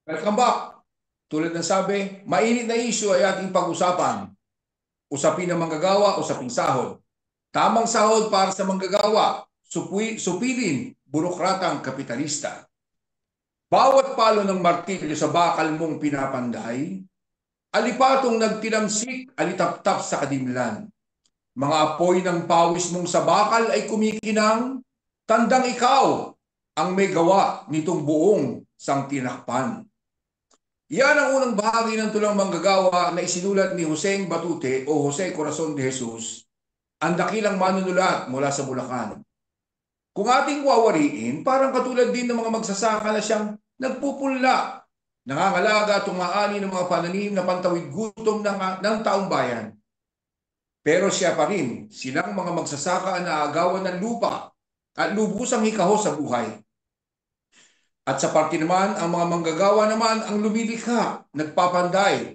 Welcome back. Tulad ng sabi, mainit na issue ay ating pag-usapan. Usapin ng manggagawa, usaping sahod. Tamang sahod para sa manggagawa, supilin, burokratang kapitalista. Bawat palo ng martilyo sa bakal mong pinapanday, alipatong nagtinamsik, alitaptap sa kadimlan. Mga apoy ng pawis mong sa bakal ay kumikinang, tandang ikaw ang may gawa nitong buong sangtinakpan. Yan ang unang bahagi ng tulang manggagawa na isinulat ni Jose Batute o Jose Corazon de Jesus, ang dakilang manunulat mula sa Bulacan. Kung ating wawariin, parang katulad din ng mga magsasaka na siyang nagpupunla, nangangalaga at tumaani ng mga pananim na pantawid gutom ng taong bayan. Pero siya pa rin, silang mga magsasaka na agawan ng lupa at lubusang hikaho sa buhay. At sa parte naman, ang mga manggagawa naman ang lumilikha, nagpapanday,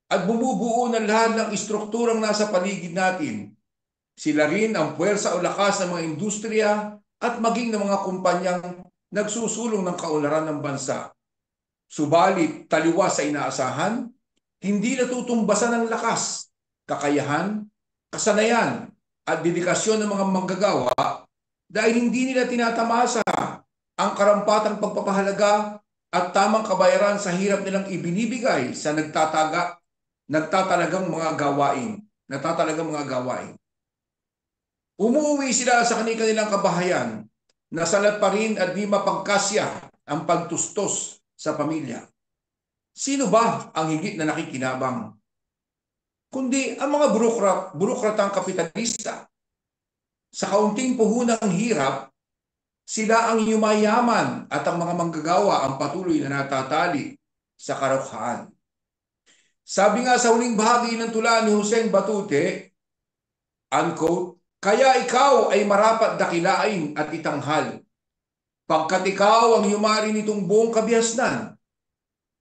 at bumubuo ng lahat ng istrukturang nasa paligid natin. Sila rin ang puwersa o lakas ng mga industriya at maging ng mga kumpanyang nagsusulong ng kaunlaran ng bansa. Subalit, taliwas sa inaasahan, hindi natutumbasan ng lakas, kakayahan, kasanayan, at dedikasyon ng mga manggagawa dahil hindi nila tinatamasa ang karampatang pagpapahalaga at tamang kabayaran sa hirap nilang ibinibigay sa nagtatalagang mga gawain. Umuwi sila sa kanilang kabahayan, nasalat pa rin at di mapagkasya ang pagtustos sa pamilya. Sino ba ang higit na nakikinabang? Kundi ang mga burokratang kapitalista. Sa kaunting puhunang hirap, sila ang yumayaman at ang mga manggagawa ang patuloy na natatali sa karukhaan. Sabi nga sa huling bahagi ng tula ni Jose Batute, unquote, kaya ikaw ay marapat dakilain at itanghal, pagkat ikaw ang yumari nitong buong kabihasnan.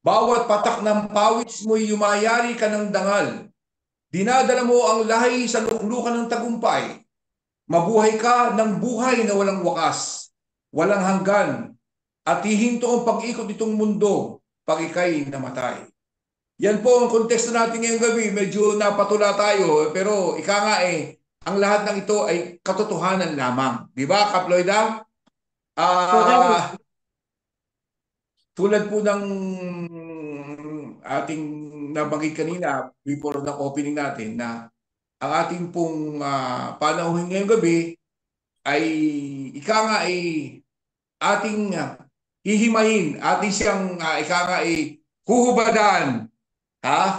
Bawat patak ng pawis mo'y yumayari ka ng dangal. Dinadala mo ang lahi sa luklukan ng tagumpay. Mabuhay ka ng buhay na walang wakas, walang hanggan, at hihinto ang pag-ikot nitong mundo pag ika'y namatay. Yan po ang konteksto natin ngayong gabi. Medyo napatula tayo, pero ika nga ang lahat ng ito ay katotohanan lamang. Di ba, Kaploida? Tulad po ng ating nabanggit kanina before ng opening natin na ang ating pong panauhin ngayong gabi ay ika nga ay ating hihimayin, ating siyang ika nga ay huhubadan.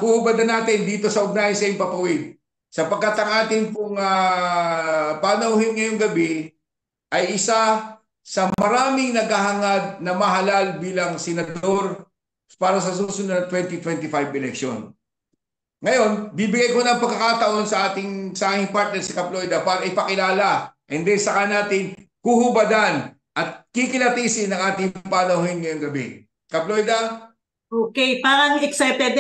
Huhubadan natin dito sa ugnayan sa Impapawid. Sapagkat ang ating pong panauhin ngayong gabi ay isa sa maraming naghahangad na mahalal bilang senador para sa susunod na 2025 election. Ngayon, bibigay ko ng pagkakataon sa ating partner si Kaploida para ipakilala and then saka natin huhubadan at kikilatisin ang ating panauhin ngayong gabi. Kaploida? Okay, parang excited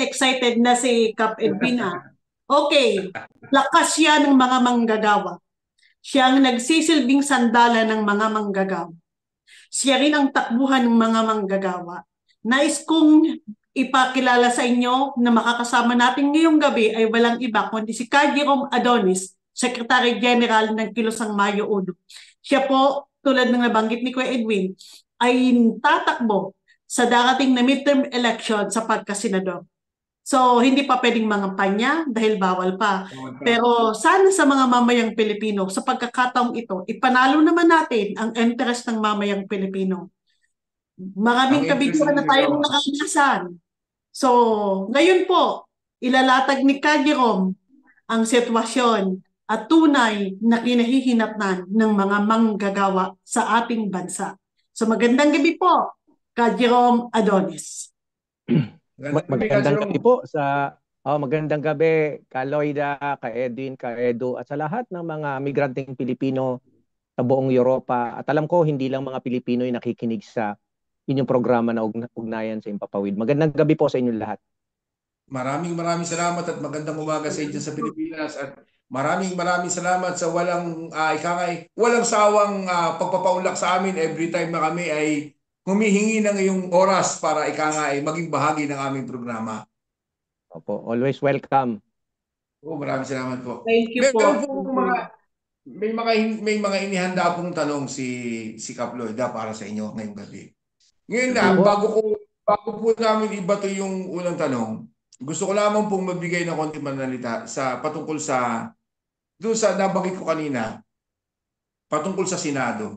na si Kap Edwina. Okay, lakas siya ng mga manggagawa. Siya ang nagsisilbing sandala ng mga manggagawa. Siya rin ang takbuhan ng mga manggagawa. Nais kong ipakilala sa inyo na makakasama natin ngayong gabi ay walang iba kundi si Jerome Adonis, Secretary General ng Kilusang Mayo Uno. Siya po, tulad ng nabanggit ni Kuya Edwin, ay tatakbo sa darating na midterm election sa pagkasenador. So, hindi pa pwedeng mangampanya dahil bawal pa. Pero sana sa mga mamayang Pilipino, sa pagkakataong ito, ipanalo naman natin ang interest ng mamayang Pilipino. Maraming kabiguan na tayong nakanasan. So, ngayon po, ilalatag ni Jerome ang sitwasyon at tunay na kinahihinatnan ng mga manggagawa sa ating bansa. So, magandang gabi po, Jerome Adonis. Magandang gabi po magandang gabi ka Loida, ka Edwin, ka Edu at sa lahat ng mga migranteng Pilipino sa buong Europa. At alam ko hindi lang mga Pilipino yung nakikinig sa inyong programa na ugnayan sa Impapawid. Magandang gabi po sa inyong lahat. Maraming salamat at magandang umaga sa inyo sa Pilipinas at maraming salamat sa walang sawang pagpapaunlak sa amin every time na kami ay humihingi ng iyong oras para ika nga ay maging bahagi ng aming programa. Opo, always welcome. Maraming salamat po. Thank you po. Meron po may mga inihanda pong tanong si Kap Lloyda para sa inyo ngayong gabi. Ngayon na, bago po namin ibato yung unang tanong, gusto ko lamang pong magbigay ng konting manalita patungkol doon sa nabanggit ko kanina, patungkol sa Senado.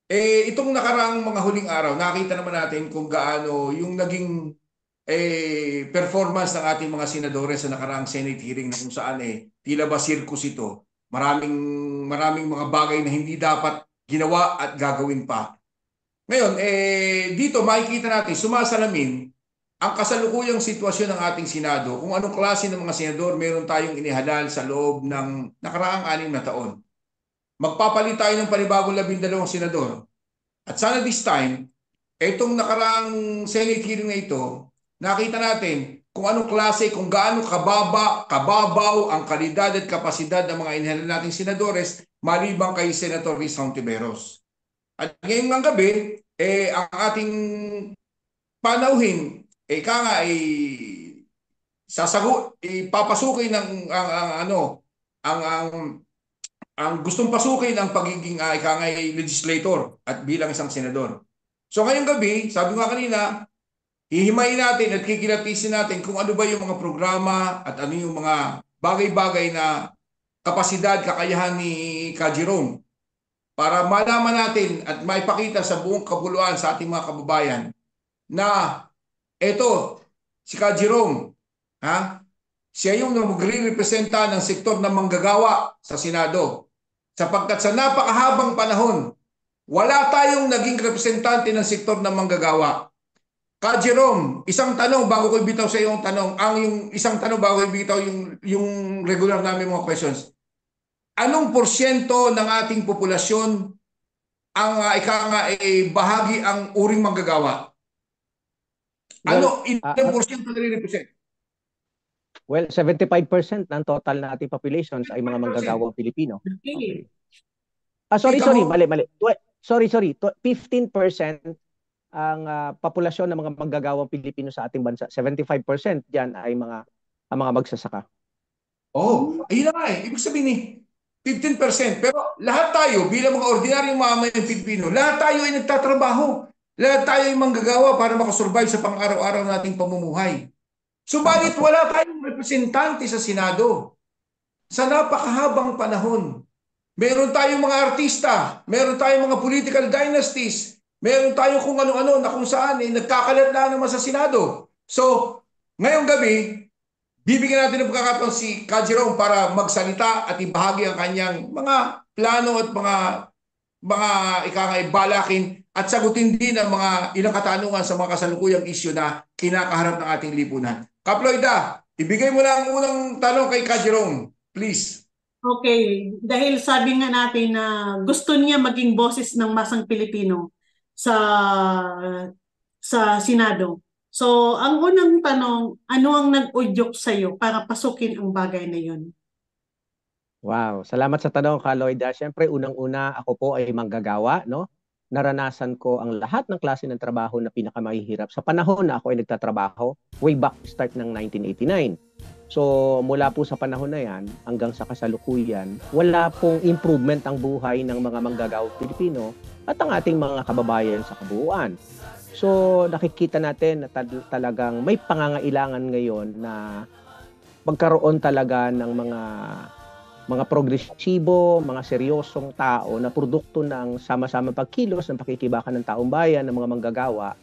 Itong nakaraang mga huling araw, nakita naman natin kung gaano yung naging performance ng ating mga senadores sa nakaraang Senate hearing na kung saan tila ba circus ito. Maraming mga bagay na hindi dapat ginawa at gagawin pa. Ngayon, dito makikita natin, sumasalamin ang kasalukuyang sitwasyon ng ating Senado, kung anong klase ng mga senador meron tayong inihalal sa loob ng nakaraang 6 na taon. Magpapalit tayo ng panibagong 12 senador. At sana this time, itong nakaraang Senate hearing na ito, nakita natin kung anong klase, kung gaano kababaw ang kalidad at kapasidad ng mga inihalal nating senadores maliban kay Senator Riz Hontiveros. At ngayong ng gabi, ang ating panauhin, ipapasukin ang gustong pasukin ang pagiging legislator at bilang isang senador. So ngayong gabi, sabi nga kanina, hihimayin natin at kikilatisin natin kung ano ba yung mga programa at ano yung mga bagay-bagay na kapasidad, kakayahan ni Ka Jerome para malaman natin at maipakita sa buong kabuluhan sa ating mga kababayan na eto, si Ka Jerome, siya yung magre-representa ng sektor ng manggagawa sa Senado. Sapagkat sa napakahabang panahon, wala tayong naging representante ng sektor ng manggagawa. Ka Jerome, isang tanong bago ko ibitaw sa iyong tanong, isang tanong bago ko ibitaw yung regular namin mga questions. Anong porsyento ng ating populasyon ang bahagi ang uring manggagawa? Ilang porsyento nire-represent? Well, 75% ng total na ating populations ay mga manggagawang Pilipino. Okay. Sorry, mali. Sorry. 15% ang populasyon ng mga manggagawang Pilipino sa ating bansa. 75% diyan ay ang mga magsasaka. Ayun na nga Ibig sabihin 15%. Pero lahat tayo bilang mga ordinaryong mamamayang Pilipino, lahat tayo ay nagtatrabaho. Lahat tayo ay manggagawa para makasurvive sa pang-araw-araw nating pamumuhay. Subalit wala tayong representante sa Senado. Sa napakahabang panahon, meron tayong mga artista, meron tayong mga political dynasties, meron tayong kung ano-ano na kung saan nagkakalat na naman sa Senado. So, ngayong gabi, bibigyan natin ng pagkakataon si Ka Jerome para magsalita at ibahagi ang kanyang mga plano at mga balakin at sagutin din ang mga ilang katanungan sa mga kasalukuyang isyu na kinakaharap ng ating lipunan. Kap Lloyda, ibigay mo lang ang unang tanong kay Ka Jerome, please. Okay, dahil sabi nga natin na gusto niya maging boses ng masang Pilipino sa Senado. So, ang unang tanong, ano ang nag-udyok sa iyo para pasukin ang bagay na yun? Wow, salamat sa tanong, Ka Lloyda. Siyempre, unang-una, ako po ay manggagawa, no? Naranasan ko ang lahat ng klase ng trabaho na pinakamahihirap sa panahon na ako ay nagtatrabaho way back start ng 1989. So, mula po sa panahon na yan hanggang sa kasalukuyan, wala pong improvement ang buhay ng mga manggagawang Pilipino at ang ating mga kababayan sa kabuuan. So, nakikita natin na talagang may pangangailangan ngayon na magkaroon talaga ng mga progresibo, mga seryosong tao na produkto ng sama-sama pagkilos ng pakikibakan ng taong bayan, ng mga manggagawa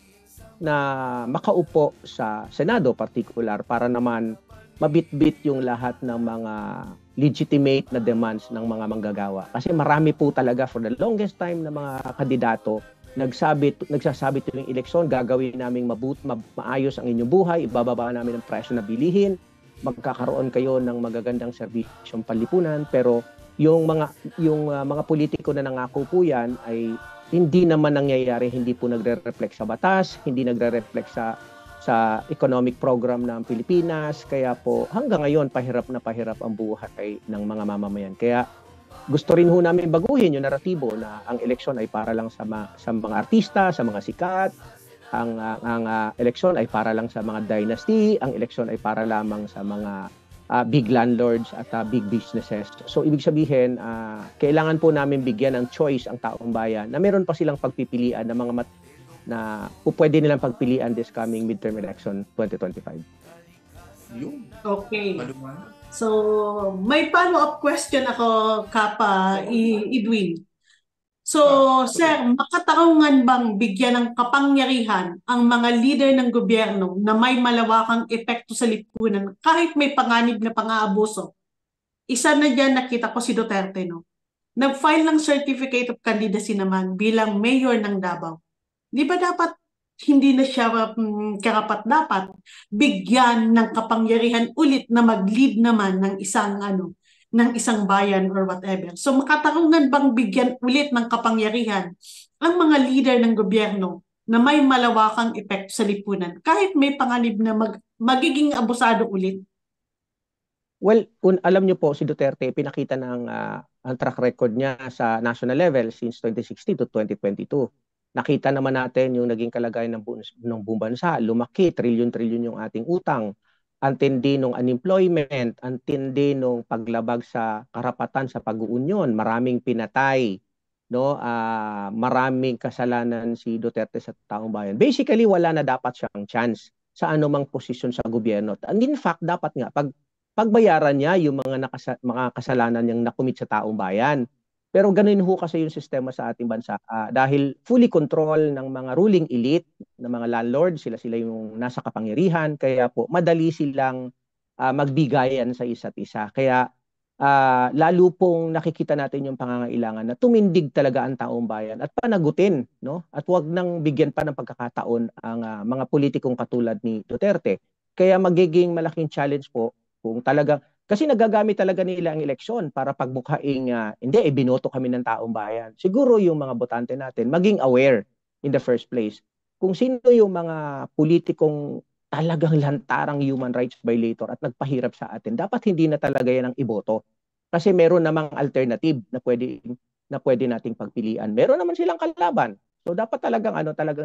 na makaupo sa Senado particular para naman mabitbit yung lahat ng mga legitimate na demands ng mga manggagawa. Kasi marami po talaga for the longest time na mga kandidato nagsasabi tuwing eleksyon, gagawin naming maayos ang inyong buhay, ibababa namin ang presyo na bilihin, magkakaroon kayo ng magagandang serbisyong panlipunan, pero yung mga politiko na nangako po yan ay hindi naman nangyayari, hindi po nagre-reflect sa batas, hindi nagre-reflect sa economic program ng Pilipinas, kaya po hanggang ngayon pahirap na pahirap ang buhay ng mga mamamayan. Kaya gusto rin ho namin baguhin yung naratibo na ang eleksyon ay para lang sa mga artista, sa mga sikat, ang eleksyon ay para lang sa mga dynasty, ang eleksyon ay para lamang sa mga big landlords at big businesses. So ibig sabihin, kailangan po namin bigyan ng choice ang taong bayan na meron pa silang pagpipilian ng mga na pwede nilang pagpilian this coming midterm election 2025. Yun. Okay. Maluman. So, may follow-up question ako, Kapa Edwin. So, sir, makatarungan bang bigyan ng kapangyarihan ang mga leader ng gobyerno na may malawakang epekto sa lipunan kahit may panganib na pang-aabuso? Isa na dyan nakita ko si Duterte, no? Nag-file ng certificate of candidacy naman bilang mayor ng Davao. Di ba dapat hindi na siya karapat-dapat bigyan ng kapangyarihan ulit na mag-lead naman ng isang bayan or whatever. So makatarungan bang bigyan ulit ng kapangyarihan ang mga leader ng gobyerno na may malawakang epekto sa lipunan kahit may panganib na magiging abusado ulit? Well, alam niyo po si Duterte pinakita ng ang track record niya sa national level since 2016 to 2022. Nakita naman natin yung naging kalagayan ng buong bansa. Lumaki, trilyon-trilyon yung ating utang. Ang tindi ng unemployment, ang tindi ng paglabag sa karapatan sa pag-uunyon. Maraming pinatay, no? Maraming kasalanan si Duterte sa taong bayan. Basically, wala na dapat siyang chance sa anumang posisyon sa gobyerno. And in fact, dapat nga, pagbayaran niya yung mga kasalanan niyang nakumit sa taong bayan. Pero ganun ho kasi yung sistema sa ating bansa. Dahil fully control ng mga ruling elite, ng mga landlord, sila yung nasa kapangyarihan. Kaya po, madali silang magbigayan sa isa't isa. Kaya lalo pong nakikita natin yung pangangailangan na tumindig talaga ang taong bayan at panagutin, no? At wag nang bigyan pa ng pagkakataon ang mga politikong katulad ni Duterte. Kaya magiging malaking challenge po kung talagang kasi nagagamit talaga nila ang eleksyon para pagbukhaing hindi, binoto kami ng taong bayan. Siguro yung mga botante natin maging aware in the first place kung sino yung mga politikong talagang lantarang human rights violator at nagpahirap sa atin. Dapat hindi na talaga yan ang iboto. Kasi meron namang alternative na pwede nating pagpilian. Meron naman silang kalaban. So dapat talagang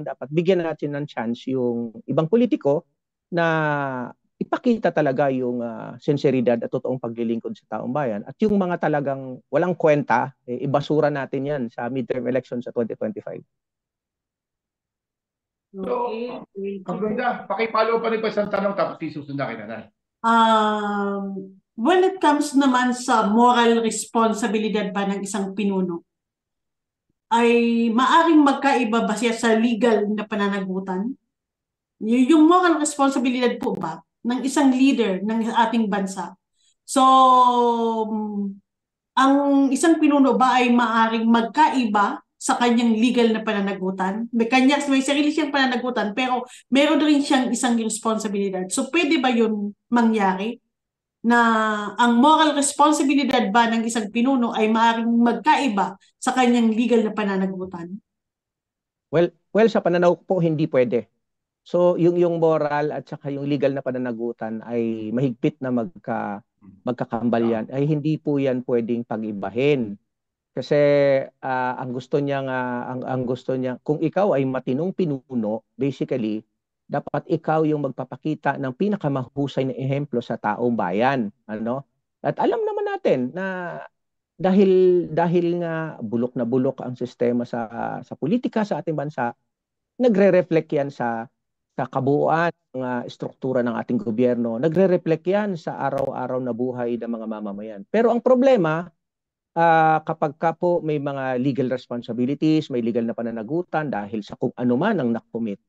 dapat bigyan natin ng chance yung ibang politiko na ipakita talaga yung sinseridad at totoong paglilingkod sa taong bayan. At yung mga talagang walang kwenta, ibasura natin yan sa midterm election sa 2025. So, ang ganda. Pakipalo pa rin pa isang tanong tapos isusunod na kita. When it comes naman sa moral responsibilidad ba ng isang pinuno, ay maaring magkaiba ba siya sa legal na pananagutan? Yung moral responsibilidad po ba ng isang leader ng ating bansa? So, ang isang pinuno ba ay maaring magkaiba sa kanyang legal na pananagutan? May sarili siyang pananagutan pero meron rin siyang isang responsibilidad. So, pwede ba yun mangyari? Na ang moral responsibilidad ba ng isang pinuno ay maaaring magkaiba sa kanyang legal na pananagutan? Well, sa pananaw ko po, hindi pwede. So, yung moral at saka yung legal na pananagutan ay mahigpit na magkakambal yan. Ay hindi po yan pwedeng pag-ibahin. Kasi ang gusto niya kung ikaw ay matinong pinuno, basically, dapat ikaw yung magpapakita ng pinakamahusay na ehemplo sa taong bayan, ano? At alam naman natin na dahil nga bulok na bulok ang sistema sa politika sa ating bansa, nagre-reflect yan sa kabuuan ng struktura ng ating gobyerno. Nagre-reflect yan sa araw-araw na buhay ng mga mamamayan. Pero ang problema, kapag ka po may mga legal responsibilities, may legal na pananagutan dahil sa kung ano man ang nakumit,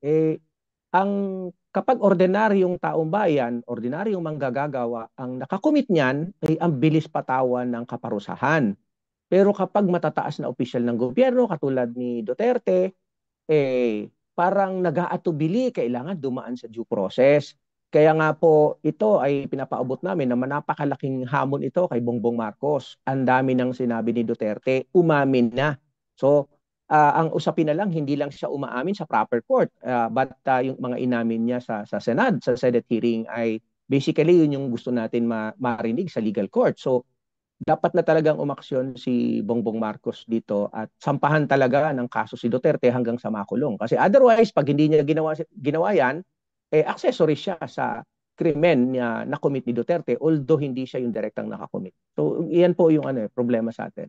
kapag ordinaryong taong bayan, ordinaryong manggagawa, ang nakakumit niyan ay ang bilis patawan ng kaparusahan. Pero kapag matataas na opisyal ng gobyerno, katulad ni Duterte, parang nag-aatubili, kailangan dumaan sa due process. Kaya nga po, ito ay pinapaabot namin na napakalaking hamon ito kay Bongbong Marcos. Ang dami ng sinabi ni Duterte, umamin na. So, ang usapin na lang, hindi lang siya umaamin sa proper court. But yung mga inamin niya sa Senate hearing ay basically yun yung gusto natin marinig sa legal court. So, dapat na talagang umaksyon si Bongbong Marcos dito at sampahan talaga ng kaso si Duterte hanggang sa makulong. Kasi otherwise, pag hindi niya ginawa yan, accessory siya sa krimen na nakomit ni Duterte, although hindi siya yung direktang nakakomit. So, iyan po yung problema sa atin.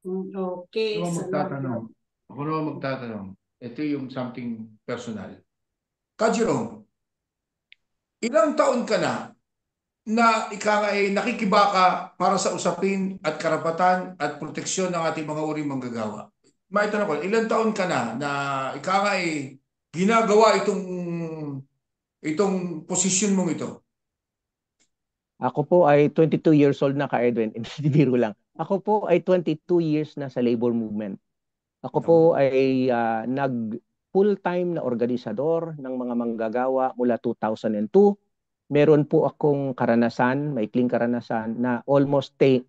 Okay, salamat. Ako naman magtatanong. Ito yung something personal. Kajiro, ilang taon ka na nakikibaka para sa usapin at karapatan at proteksyon ng ating mga uring manggagawa? Maitanong ko, ilang taon ka na ginagawa itong posisyon mong ito? Ako po ay 22 years old na, ka Edwin. Hindi biro lang. Ako po ay 22 years na sa labor movement. Ako po ay nag full-time na organisador ng mga manggagawa mula 2002. Meron po akong karanasan, maikling karanasan na almost 10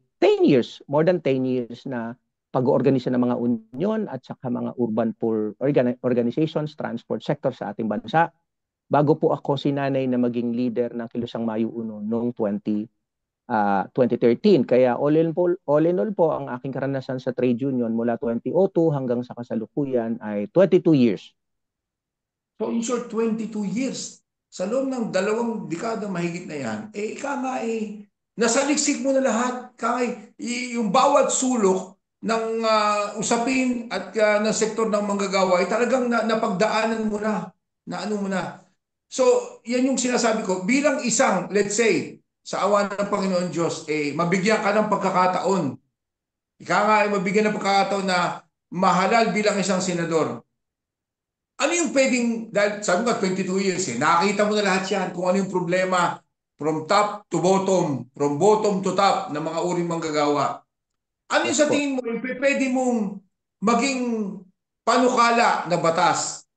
years, more than 10 years na pag-oorganisa ng mga union at saka mga urban poor organizations, transport sector sa ating bansa. Bago po ako sinanay na maging leader ng Kilusang Mayo Uno noong 2013. Kaya all in all po, ang aking karanasan sa trade union mula 2002 hanggang sa kasalukuyan ay 22 years. So in short, 22 years. Sa loob ng 2 dekada mahigit na yan, nasaliksik mo na lahat. Yung bawat sulok ng usapin at ng sektor ng manggagawa ay talagang napagdaanan mo na. So, yan yung sinasabi ko. Bilang isang, let's say, sa awa ng Panginoon Diyos, mabigyan ka ng pagkakataon. Mabigyan ng pagkakataon na mahalal bilang isang senador. Ano yung pwedeng, dahil sabi ko 22 years, nakakita mo na lahat yan kung ano yung problema from top to bottom, from bottom to top ng mga uring manggagawa. Ano yung sa tingin mo, yung pwede mong maging panukala na batas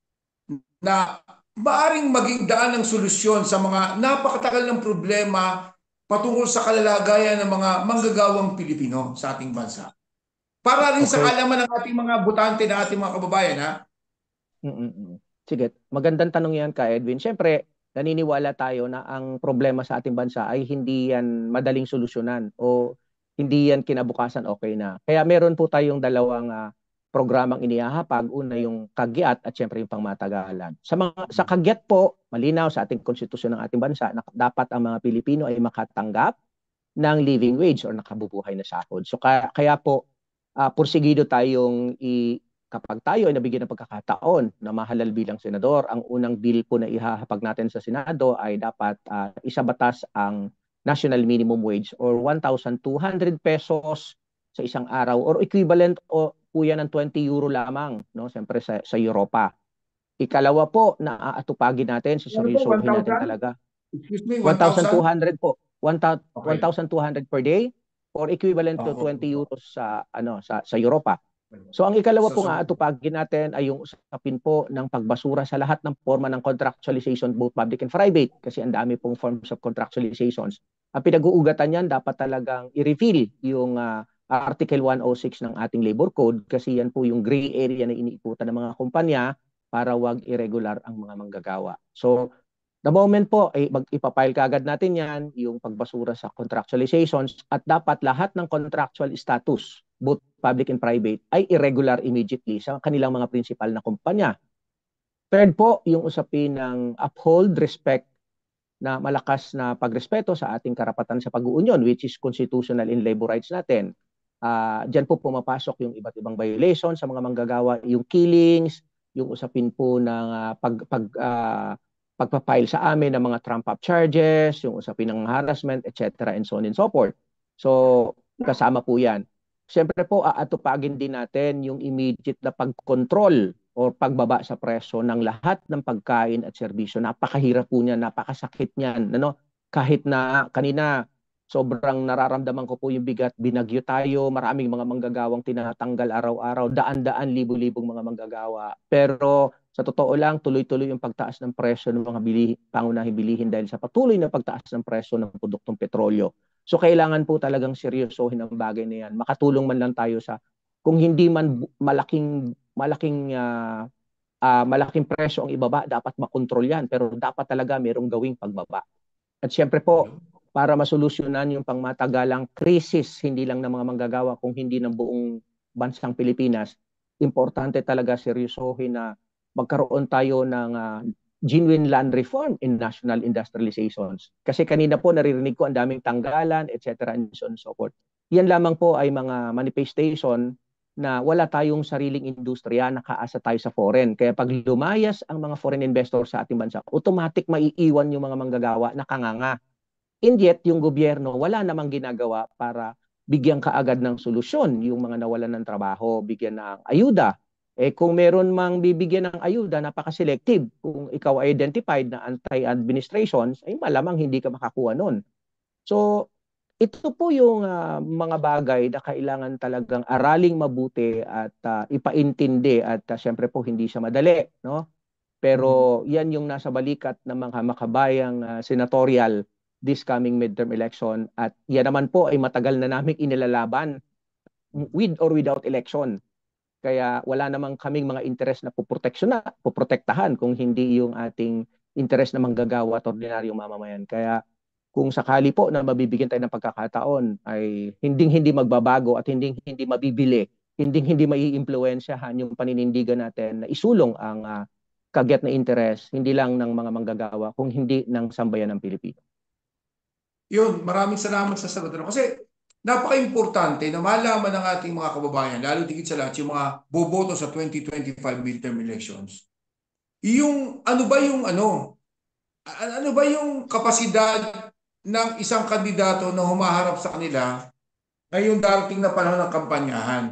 na maaring maging daan ng solusyon sa mga napakatagal ng problema patungkol sa kalalagayan ng mga manggagawang Pilipino sa ating bansa? Para rin sa kaalaman ng ating mga botante, ng ating mga kababayan, ha? Sige, magandang tanong yan, ka Edwin. Siyempre, naniniwala tayo na ang problema sa ating bansa ay hindi yan madaling solusyonan o hindi yan kinabukasan okay na. Kaya meron po tayong dalawang programang inihahapag. Una yung kagyat at siyempre yung pangmatagalan. Sa kagyat po, malinaw sa ating konstitusyon ng ating bansa na dapat ang mga Pilipino ay makatanggap ng living wage o nakabubuhay na sahod. So kaya po, pursigido tayong kapag tayo ay nabigyan ng pagkakataon na mahalal bilang senador, ang unang bill po na ihahapag natin sa Senado ay dapat isabatas ang national minimum wage or 1,200 pesos sa isang araw or equivalent po yan ng 20 euro lamang, no? Siyempre sa Europa. Ikalawa po, na aatupagin natin, seryosohin natin talaga. Excuse me, 1,200 po. 1,200 per day or equivalent to 20 euros sa Europa. So ang ikalawa pong aatupagin natin ay yung usapin po ng pagbasura sa lahat ng forma ng contractualization, both public and private, kasi ang dami pong forms of contractualizations. Ang pinag-uugatan niyan, dapat talagang i-reveal yung Article 106 ng ating Labor Code, kasi yan po yung gray area na iniikutan ng mga kumpanya para wag irregular ang mga manggagawa. So the moment po, ipapile kaagad natin yan, yung pagbasura sa contractualizations, at dapat lahat ng contractual status, both public and private, ay irregular immediately sa kanilang mga principal na kumpanya. Third po, yung usapin ng uphold, respect, na malakas na pagrespeto sa ating karapatan sa pag-uunyon, which is constitutional and labor rights natin. Diyan po pumapasok yung iba't ibang violations sa mga manggagawa, yung killings, yung usapin po ng pagpapile sa amin ng mga trump-up charges, yung usapin ng harassment, etc. and so on and so forth. So, kasama po yan. Siyempre po, aatupagin din natin yung immediate na pagkontrol o pagbaba sa presyo ng lahat ng pagkain at serbisyo. Napakahirap po niyan, napakasakit niyan. Kahit na kanina, sobrang nararamdaman ko po yung bigat, binagyo tayo, maraming mga manggagawang tinatanggal araw-araw, daan-daan, libo-libong mga manggagawa. Pero sa totoo lang, tuloy-tuloy yung pagtaas ng presyo ng mga pangunahing bilihin dahil sa patuloy na pagtaas ng presyo ng produktong petrolyo. So kailangan po talagang seryosohin ang bagay na yan. Makatulong man lang tayo sa, kung hindi man malaking presyo ang ibaba, dapat makontrol yan. Pero dapat talaga merong gawing pagbaba. At siyempre po, para masolusyonan yung pangmatagalang krisis, hindi lang ng mga manggagawa, kung hindi ng buong bansang Pilipinas, importante talaga seryosohin na magkaroon tayo ng genuine land reform in national industrializations. Kasi kanina po naririnig ko ang daming tanggalan, etc. and so on and so forth. Yan lamang po ay mga manifestation na wala tayong sariling industriya, nakaasa tayo sa foreign. Kaya pag lumayas ang mga foreign investors sa ating bansa, automatic maiiwan yung mga manggagawa na kanganga. And yet, yung gobyerno wala namang ginagawa para bigyan kaagad ng solusyon yung mga nawalan ng trabaho, bigyan ng ayuda. Kung meron mang bibigyan ng ayuda, napaka-selective. Kung ikaw ay identified na anti-administrations, ay malamang hindi ka makakuha nun. So, ito po yung mga bagay na kailangan talagang araling mabuti at ipaintindi at siyempre po hindi siya madali, no? Pero yan yung nasa balikat ng mga makabayang senatorial this coming midterm election at yan naman po ay matagal na naming inilalaban with or without election. Kaya wala namang kaming mga interes na poprotektahan kung hindi yung ating interes na manggagawa at ordinaryong mamamayan. Kaya kung sakali po na mabibigyan tayo ng pagkakataon ay hindi magbabago at hindi mabibili, hindi maiimpluwensyahan yung paninindigan natin na isulong ang kagyat na interes hindi lang ng mga manggagawa kung hindi ng sambayan ng Pilipino. Yun, maraming salamat sa sagot. Kasi napaka-importante na malaman ng ating mga kababayan, lalo tigit sa lahat, yung mga boboto sa 2025 midterm elections. Yung ano ba yung kapasidad ng isang kandidato na humaharap sa kanila ngayong darating na panahon ng kampanyahan.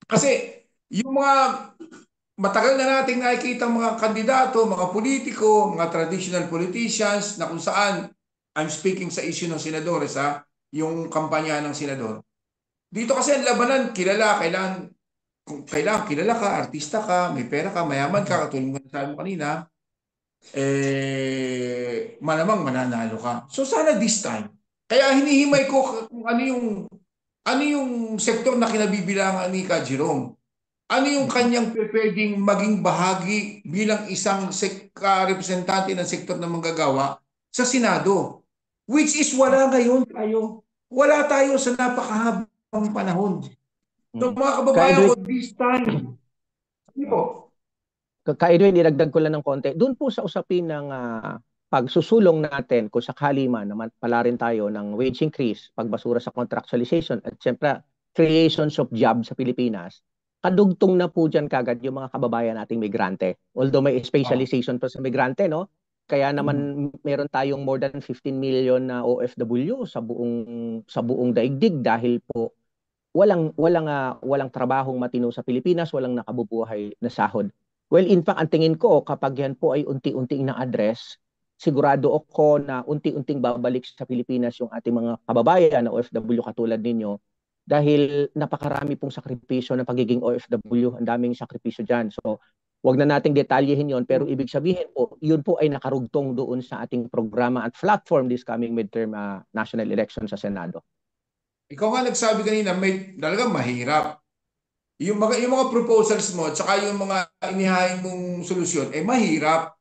Kasi yung mga matagal na nating nakikita mga kandidato, mga politiko, mga traditional politicians na kung saan I'm speaking sa issue ng senadores, yung kampanya ng senador. Dito kasi ang labanan, kailangan kilala ka, artista ka, may pera ka, mayaman ka, katulad mo sabi mo kanina, malamang mananalo ka. So sana this time. Kaya hinihimay ko kung ano yung sektor na kinabibilangan ni Ka Jerome. Ano yung kanyang pwedeng maging bahagi bilang isang representante ng sektor ng manggagawa sa Senado? Which is wala ngayon tayo. Wala tayo sa napakahabang panahon. So mga kababayan ko, this time. Hindi po. Ka-Edwin, idagdag ko lang ng konti. Doon po sa usapin ng pagsusulong natin kung sakali man naman pala rin tayo ng wage increase, pagbasura sa contractualization at siyempre creations of jobs sa Pilipinas, kadugtong na po dyan kagad yung mga kababayan nating migrante. Although may specialization pa sa migrante, no? Kaya naman meron tayong more than 15 million na OFW sa buong daigdig dahil po walang trabahong matino sa Pilipinas, walang nakabubuhay na sahod. Well, in fact, ang tingin ko kapag yan po ay unti-unting na-address, sigurado ako na unti-unting babalik sa Pilipinas yung ating mga kababayan na OFW katulad ninyo dahil napakarami pong sakripisyo ng pagiging OFW, ang daming sakripisyo dyan. So, wag na nating detalyehin yon pero ibig sabihin po, yun po ay nakarugtong doon sa ating programa at platform this coming midterm national election sa Senado. Ikaw nga nagsabi kanina, talagang mahirap. Yung mga proposals mo at saka yung mga inihain mong solusyon, mahirap.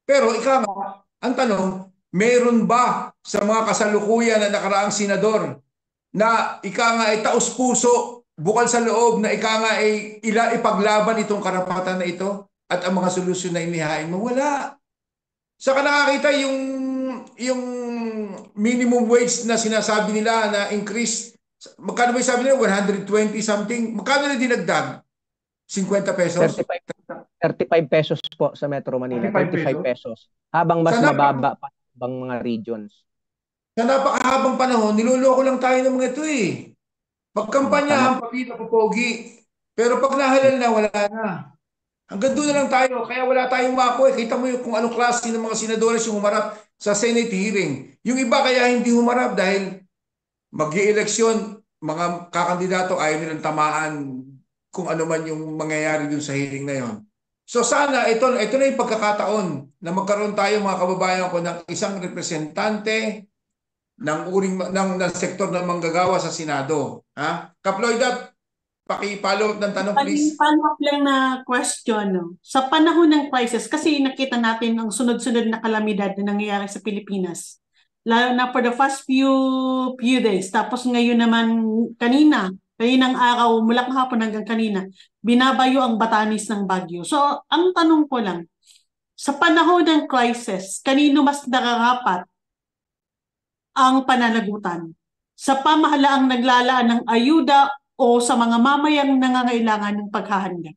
Pero ikaw nga, ang tanong, meron ba sa mga kasalukuyan na nakaraang senador na ika nga ay taos-puso, bukal sa loob na ika nga ay ipaglaban itong karapatan na ito at ang mga solusyon na inihain mo? Wala. Saka nakakita yung minimum wage na sinasabi nila na increase, magkano ba yung sabi nila? 120 something. Magkano na dinagdag? 50 pesos? 35 pesos po sa Metro Manila. 35 pesos. Habang mas mababa pa ibang mga regions. Sa napakahabang panahon, niloloko lang tayo ng mga ito eh. Pagkampanyahan, papita, papogi. Pero pag nahalal na, wala na. Hanggang doon na lang tayo. Kaya wala tayong mako eh. Kita mo yung kung anong klase ng mga senadores yung humarap sa Senate hearing. Yung iba kaya hindi humarap dahil mag-i-eleksyon, mga kakandidato ayaw nilang tamaan kung ano man yung mangyayari dun sa hearing na yon. So sana ito na yung pagkakataon na magkaroon tayo mga kababayan ko ng isang representante ng sektor ng manggagawa sa Senado. Kap Lloyda, paki-follow up ng tanong please. Follow up lang na question. No? Sa panahon ng crisis, kasi nakita natin ang sunod-sunod na kalamidad na nangyayari sa Pilipinas. lalo na for the first few days. Tapos ngayon naman, kaninang araw, mula kahapon hanggang kanina, binabayo ang Batanes ng Baguio. So, ang tanong ko lang, sa panahon ng crisis, kanino mas nararapat ang pananagutan? Sa pamahalaang naglalaan ng ayuda o sa mga mamayang nangangailangan ng paghahanda?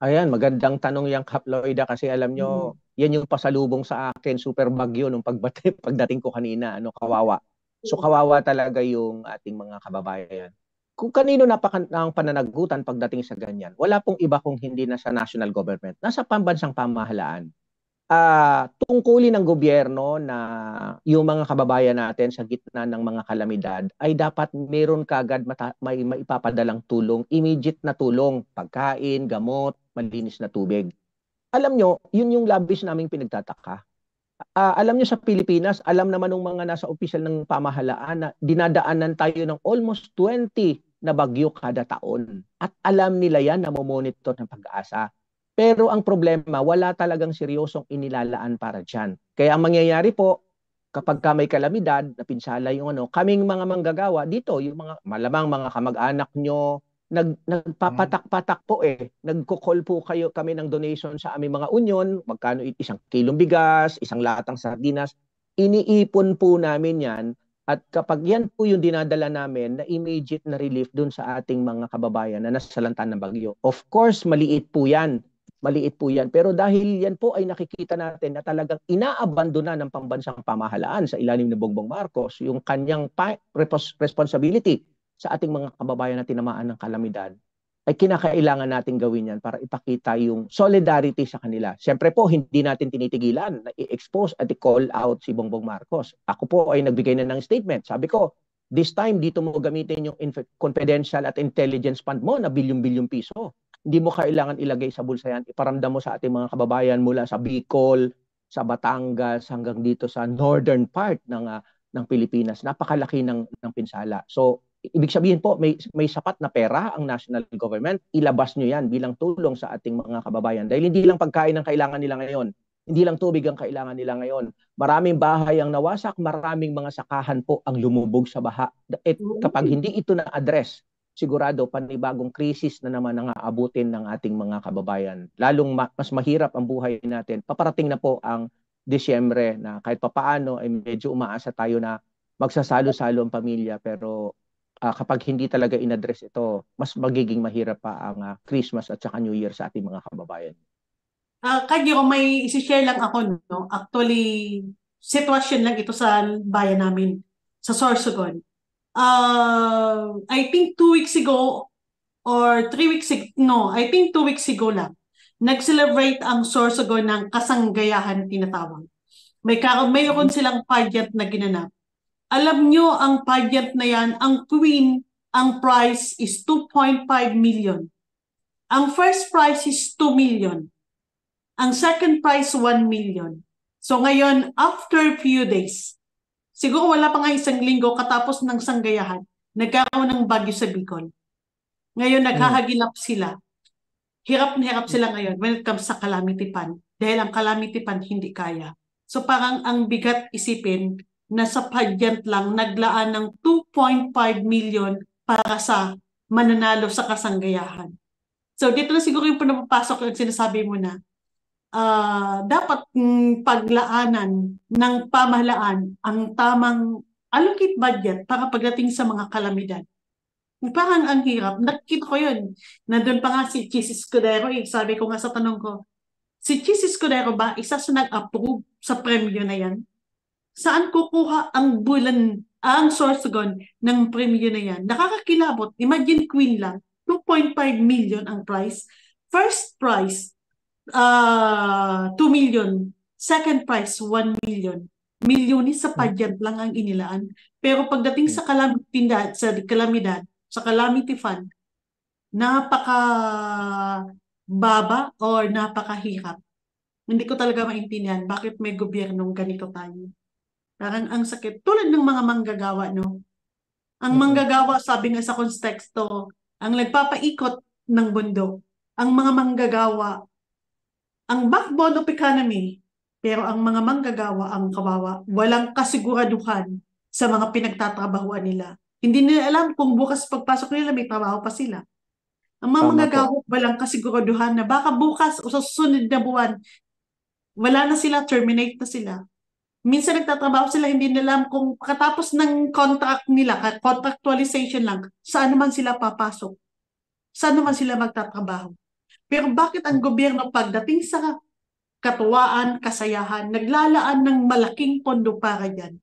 Ayan, magandang tanong yung Kap Lloyda kasi alam nyo, yan yung pasalubong sa akin, super bagyo nung pagdating ko kanina, kawawa. So kawawa talaga yung ating mga kababayan. Kung kanino ang pananagutan pagdating sa ganyan, wala pong iba kung hindi na sa national government, nasa pambansang pamahalaan. Tungkulin ng gobyerno na yung mga kababayan natin sa gitna ng mga kalamidad ay dapat meron kagad may maipapadalang tulong, immediate na tulong, pagkain, gamot, malinis na tubig. Alam nyo, yun yung labis naming pinagtataka. Alam nyo sa Pilipinas, alam naman ng mga nasa opisyal ng pamahalaan na dinadaanan tayo ng almost 20 na bagyo kada taon. At alam nila yan na monitor ng Pag-asa. Pero ang problema, wala talagang seryosong inilalaan para dyan. Kaya ang mangyayari po, kapag may kalamidad, napinsala yung kaming mga manggagawa dito, yung mga malamang mga kamag-anak nyo, nagpapatak-patak po nagko-call po kami ng donation sa aming mga union, magkano 1 kilong bigas, 1 latang sardinas, iniipon po namin yan. At kapag yan po yung dinadala namin na immediate na relief dun sa ating mga kababayan na nasalanta ng bagyo. Of course, maliit po yan. Pero dahil yan po ay nakikita natin na talagang inaabandona ng pambansang pamahalaan sa ilalim ni Bongbong Marcos yung kanyang responsibility sa ating mga kababayan na tinamaan ng kalamidad, ay kinakailangan natin gawin yan para ipakita yung solidarity sa kanila. Siyempre po, hindi natin tinitigilan na i-expose at i-call out si Bongbong Marcos. Ako po ay nagbigay na ng statement. Sabi ko, this time, dito mo gamitin yung confidential at intelligence fund mo na bilyon-bilyong piso. Hindi mo kailangan ilagay sa bulsa yan. Iparamdam mo sa ating mga kababayan mula sa Bicol, sa Batangas, hanggang dito sa northern part ng Pilipinas. Napakalaki ng pinsala. So, ibig sabihin po, may sapat na pera ang national government. Ilabas nyo yan bilang tulong sa ating mga kababayan. Dahil hindi lang pagkain ang kailangan nila ngayon. Hindi lang tubig ang kailangan nila ngayon. Maraming bahay ang nawasak, maraming mga sakahan po ang lumubog sa baha. At kapag hindi ito na-address, sigurado panibagong krisis na naman ang aabutin ng ating mga kababayan. Lalong mas mahirap ang buhay natin. Paparating na po ang Disyembre na kahit papaano ay medyo umaasa tayo na magsasalo-salo ang pamilya, pero kapag hindi talaga in-address ito, mas magiging mahirap pa ang Christmas at saka New Year sa ating mga kababayan. Kagyo, may isi-share lang ako, no? Actually, sitwasyon lang ito sa bayan namin, sa Sorsogon. I think 2 weeks ago or 3 weeks ago, no, I think 2 weeks ago lang, nag-celebrate ang Sorsogon ng kasanggayahan tinatawag. Mayroon silang pageant na ginanap. Alam nyo, ang pageant na yan, ang queen, ang prize is 2.5 million. Ang first prize is 2 million. Ang second prize, 1 million. So ngayon, after few days, siguro wala pa nga 1 linggo katapos ng sanggayahan, nagkaroon ng bagyo sa Bicol. Ngayon, naghahagilap sila. Hirap na hirap sila ngayon when it comes sa calamity fund. Dahil ang calamity fund hindi kaya. So parang ang bigat isipin na sa pageant lang naglaan ng 2.5 million para sa mananalo sa kasanggayahan. So dito na siguro yung pinapapasok yung sinasabi mo na dapat paglaanan ng pamahalaan ang tamang allocate budget para pagdating sa mga kalamidad. Parang ang hirap. Nakita ko yun. Nandun pa nga si Chis Escudero. Sabi ko nga sa tanong ko, si Chis Escudero ba isa sa nag-approve sa premyo na yan? Saan kukuha ang Sorsogon ng premyo na yan? Nakakakilabot. Imagine queen lang. 2.5 million ang price. First prize, 2 million. Second prize, 1 million. Milyones sa pageant lang ang inilaan. Pero pagdating sa kalamidad, sa calamity fund, napaka baba or napakahirap. Hindi ko talaga maintindihan bakit may gobyernong ganito tayo. Parang ang sakit. Tulad ng mga manggagawa, no? Ang manggagawa, sabi nga sa konteksto, ang nagpapaikot ng bundok, ang mga manggagawa, ang backbone of economy Pero ang mga manggagawa, ang kawawa, walang kasiguraduhan sa mga pinagtatrabahuan nila. Hindi nila alam kung bukas pagpasok nila may trabaho pa sila. Ang mga Tama po. manggagawa, walang kasiguraduhan na baka bukas o sa susunod na buwan, wala na sila, terminate na sila. Minsan nagtatrabaho sila, hindi nila alam kung katapos ng contract nila, contractualization lang, saan naman sila papasok, saan naman sila magtatrabaho. Pero bakit ang gobyerno pagdating sa katuwaan, kasayahan, naglalaan ng malaking pondo para dyan?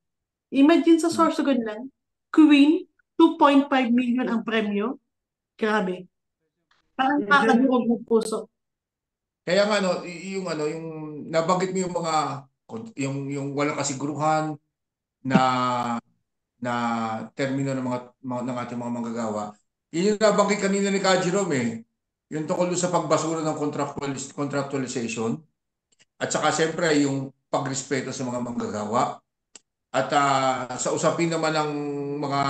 Imagine sa Sorsogon lang, Queen, 2.5 million ang premyo. Grabe. Parang nakakadurog ng puso. Kaya nga no, yung yung nabanggit mo yung mga yung walang kasiguruhan na termino ng ng ating mga manggagawa. Yun yung nabanggit kanina ni Ka Jerome yung tungkol sa pagbasura ng contractualization at saka siyempre yung pagrespeto sa mga manggagawa. At sa usapin naman ng mga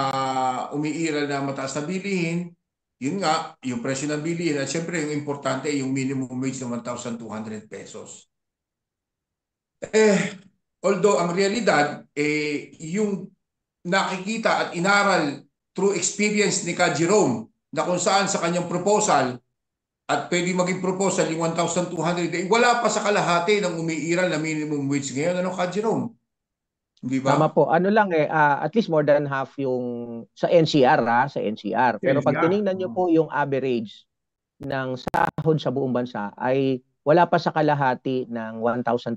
umiiral na mataas na bilihin, yun nga, yung presyo ng bilihin at siyempre yung importante yung minimum wage na 1,200 pesos. Although ang realidad, yung nakikita at inaral through experience ni Ka Jerome na kung saan sa kanyang proposal at pwede maging proposal yung 1,200, wala pa sa kalahati ng umiiral na minimum wage ngayon. Ano, Ka Jerome? Di ba? Tama po. Ano lang at least more than half yung sa NCR sa NCR. Pero pag tiningnan niyo po yung average ng sahod sa buong bansa ay wala pa sa kalahati ng 1,200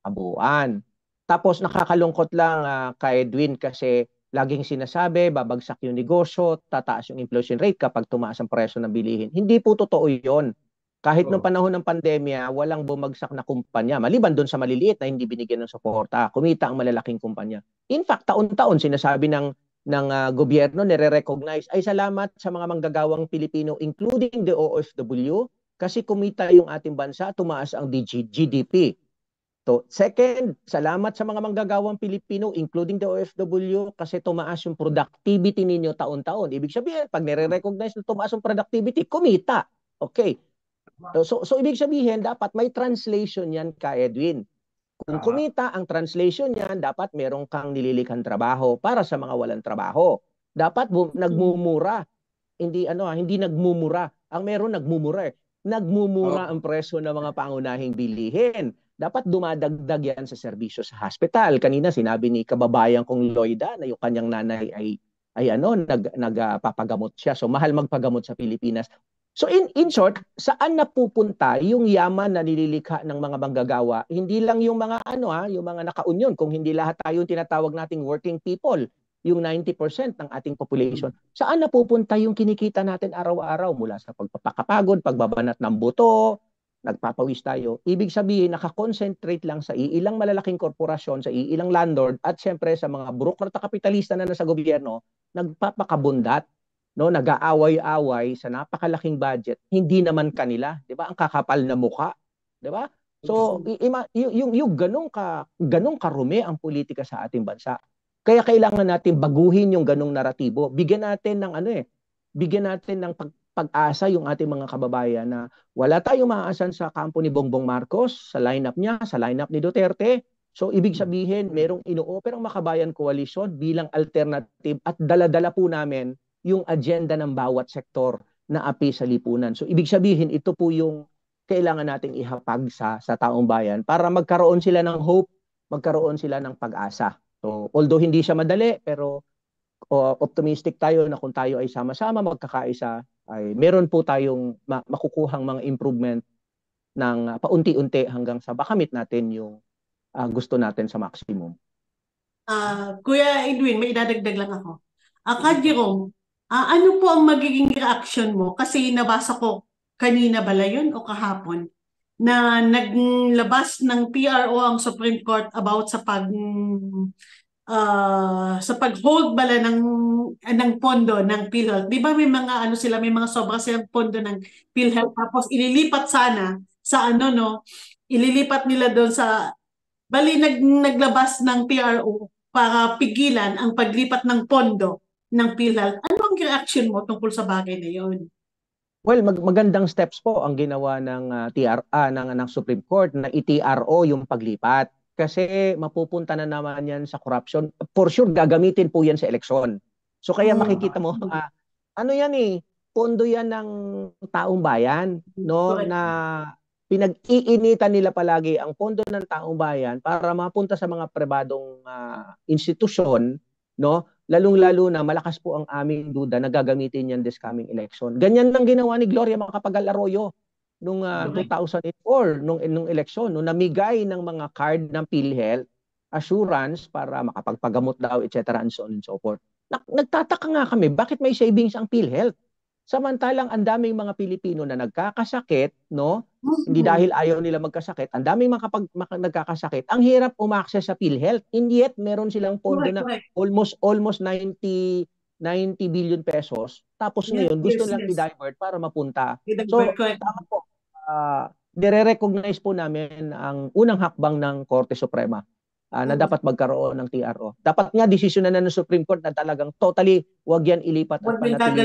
sa buwan. Tapos nakakalungkot lang kay Edwin kasi laging sinasabi babagsak yung negosyo, tataas yung inflation rate kapag tumaas ang presyo ng bilihin. Hindi po totoo 'yon. Kahit noong panahon ng pandemya, walang bumagsak na kumpanya. Maliban doon sa maliliit na hindi binigyan ng suporta, kumita ang malalaking kumpanya. In fact, taon-taon sinasabi ng gobyerno, nire-recognize, ay salamat sa mga manggagawang Pilipino, including the OFW, kasi kumita yung ating bansa, tumaas ang GDP. So, second, salamat sa mga manggagawang Pilipino, including the OFW, kasi tumaas yung productivity ninyo taon-taon. Ibig sabihin, pag nire-recognize na tumaas yung productivity, kumita. Okay. So ibig sabihin, dapat may translation yan ka, Edwin. Kung kumita ang translation niyan, dapat merong kang nililikhang trabaho para sa mga walang trabaho. Dapat nagmumura. Hindi nagmumura. Ang meron nagmumura Nagmumura ang presyo ng mga pangunahing bilihin. Dapat dumadagdag yan sa serbisyo sa hospital. Kanina sinabi ni kababayan kong Loida na yung kanyang nanay ay nagpapagamot siya. So mahal magpagamot sa Pilipinas. So in short, saan napupunta yung yaman na nililikha ng mga manggagawa? Hindi lang yung mga yung mga naka-union, kung hindi lahat tayo yung tinatawag nating working people, yung 90% ng ating population. Saan napupunta yung kinikita natin araw-araw mula sa pagpapakapagod, pagbabanat ng buto, nagpapawis tayo. Ibig sabihin, nakakonsentrate lang sa iilang malalaking korporasyon, sa iilang landlord, at syempre sa mga burokrata kapitalista na nasa gobyerno, nagpapakabundat, nag-aaway-away sa napakalaking budget, hindi naman kanila, 'di ba? Ang kakapal na mukha, 'di ba? So yung ganong karumi ang politika sa ating bansa. Kaya kailangan natin baguhin yung ganong naratibo. Bigyan natin ng pag-asa yung ating mga kababayan na wala tayong maaasahan sa kampo ni Bongbong Marcos, sa lineup niya, sa lineup ni Duterte. So ibig sabihin, merong ino-offer ang Makabayan Coalition bilang alternative at dala-dala po namin yung agenda ng bawat sektor na api sa lipunan. So ibig sabihin, ito po yung kailangan nating ihapag sa taong bayan para magkaroon sila ng hope, magkaroon sila ng pag-asa. So although hindi siya madali, pero optimistic tayo na kung tayo ay sama-sama magkakaisa, ay meron po tayong makukuhang mga improvement ng paunti-unti hanggang sa makamit natin yung gusto natin sa maximum. Kuya Edwin, may idadagdag lang ako. Ka Jerome, ano po ang magiging reaction mo? Kasi nabasa ko kanina bala yun o kahapon na naglabas ng PRO ang Supreme Court about sa pag-hold bala ng pondo ng PhilHealth. Di ba may mga may mga sobra silang pondo ng PhilHealth tapos ililipat sana sa ililipat nila doon sa naglabas ng PRO para pigilan ang paglipat ng pondo ng PhilHealth. Ano ang reaction mo tungkol sa bagay na yun? Well, magandang steps po ang ginawa ng ng Supreme Court na i-TRO yung paglipat. Kasi mapupunta na naman yan sa corruption. For sure, gagamitin po yan sa eleksyon. So kaya makikita mo, ano yan eh, pondo yan ng taong bayan, no? Correct. Na pinag-iinitan nila palagi ang pondo ng taong bayan para mapunta sa mga pribadong institusyon, no? Lalong-lalo na malakas po ang aming duda na gagamitin yan this coming election. Ganyan lang ginawa ni Gloria Macapagal-Arroyo nung 2004, nung eleksyon, nung namigay ng mga card ng PhilHealth assurance para makapagpagamot daw, etc. and so on and so forth. Nagtataka nga kami, bakit may savings ang PhilHealth? Samantalang ang daming mga Pilipino na nagkakasakit, no? Hindi dahil ayaw nila magkasakit, ang daming nagkakasakit, ang hirap umaksess sa PhilHealth. And yet, meron silang pondo na almost 90 billion pesos. Tapos ngayon, gusto nilang i-divert para mapunta. So, tama po. Nire-recognize po namin ang unang hakbang ng Korte Suprema na dapat magkaroon ng TRO. Dapat nga desisyon na ng Supreme Court na talagang totally wag yan ilipat at panatili.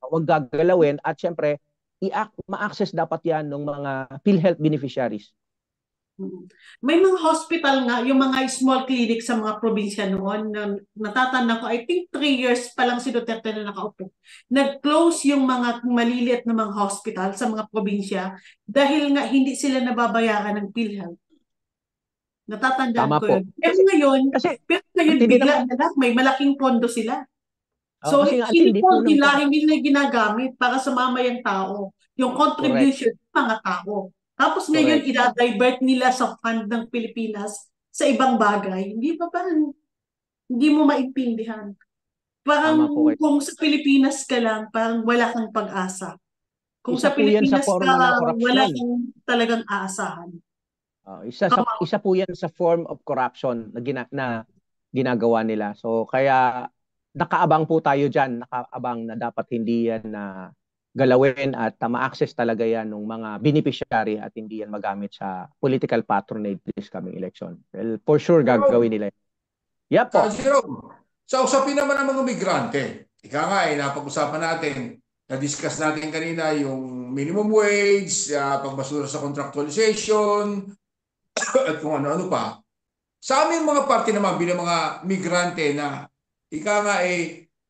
Wag gagalawin at syempre ma-access dapat yan ng mga PhilHealth beneficiaries. May mga hospital nga, yung mga small clinic sa mga probinsya noon, natatanda ko, I think 3 years pa lang si Duterte na nakaupo. Nag-close yung mga maliliit na mga hospital sa mga probinsya dahil nga hindi sila nababayaran ng PhilHealth. Natatandaan Tama ko po. yun. Pero ngayon bigla na lang, may malaking pondo sila. So, hindi nila ginagamit para sa mamayang tao. Yung contribution ng mga tao. Tapos ngayon, i-divert nila sa fund ng Pilipinas sa ibang bagay. Hindi ba parang, hindi mo maintindihan. Parang kung sa Pilipinas ka lang, parang wala kang pag-asa. Kung sa Pilipinas ka, wala kang talagang aasahan. Isa po yan sa form of corruption na ginagawa nila. So kaya nakaabang po tayo dyan, nakaabang na dapat hindi yan na galawin at ma-access talaga yan ng mga beneficiary at hindi yan magamit sa political patronage this coming election. Well, for sure gagawin nila. Yep po. Sa usapin naman ng mga migrante, ika nga napag-usapan natin, na-discuss natin kanina yung minimum wage, pagbasura sa contractualization, at kung ano-ano pa. Sa aming mga parte naman bilang mga migrante na ika nga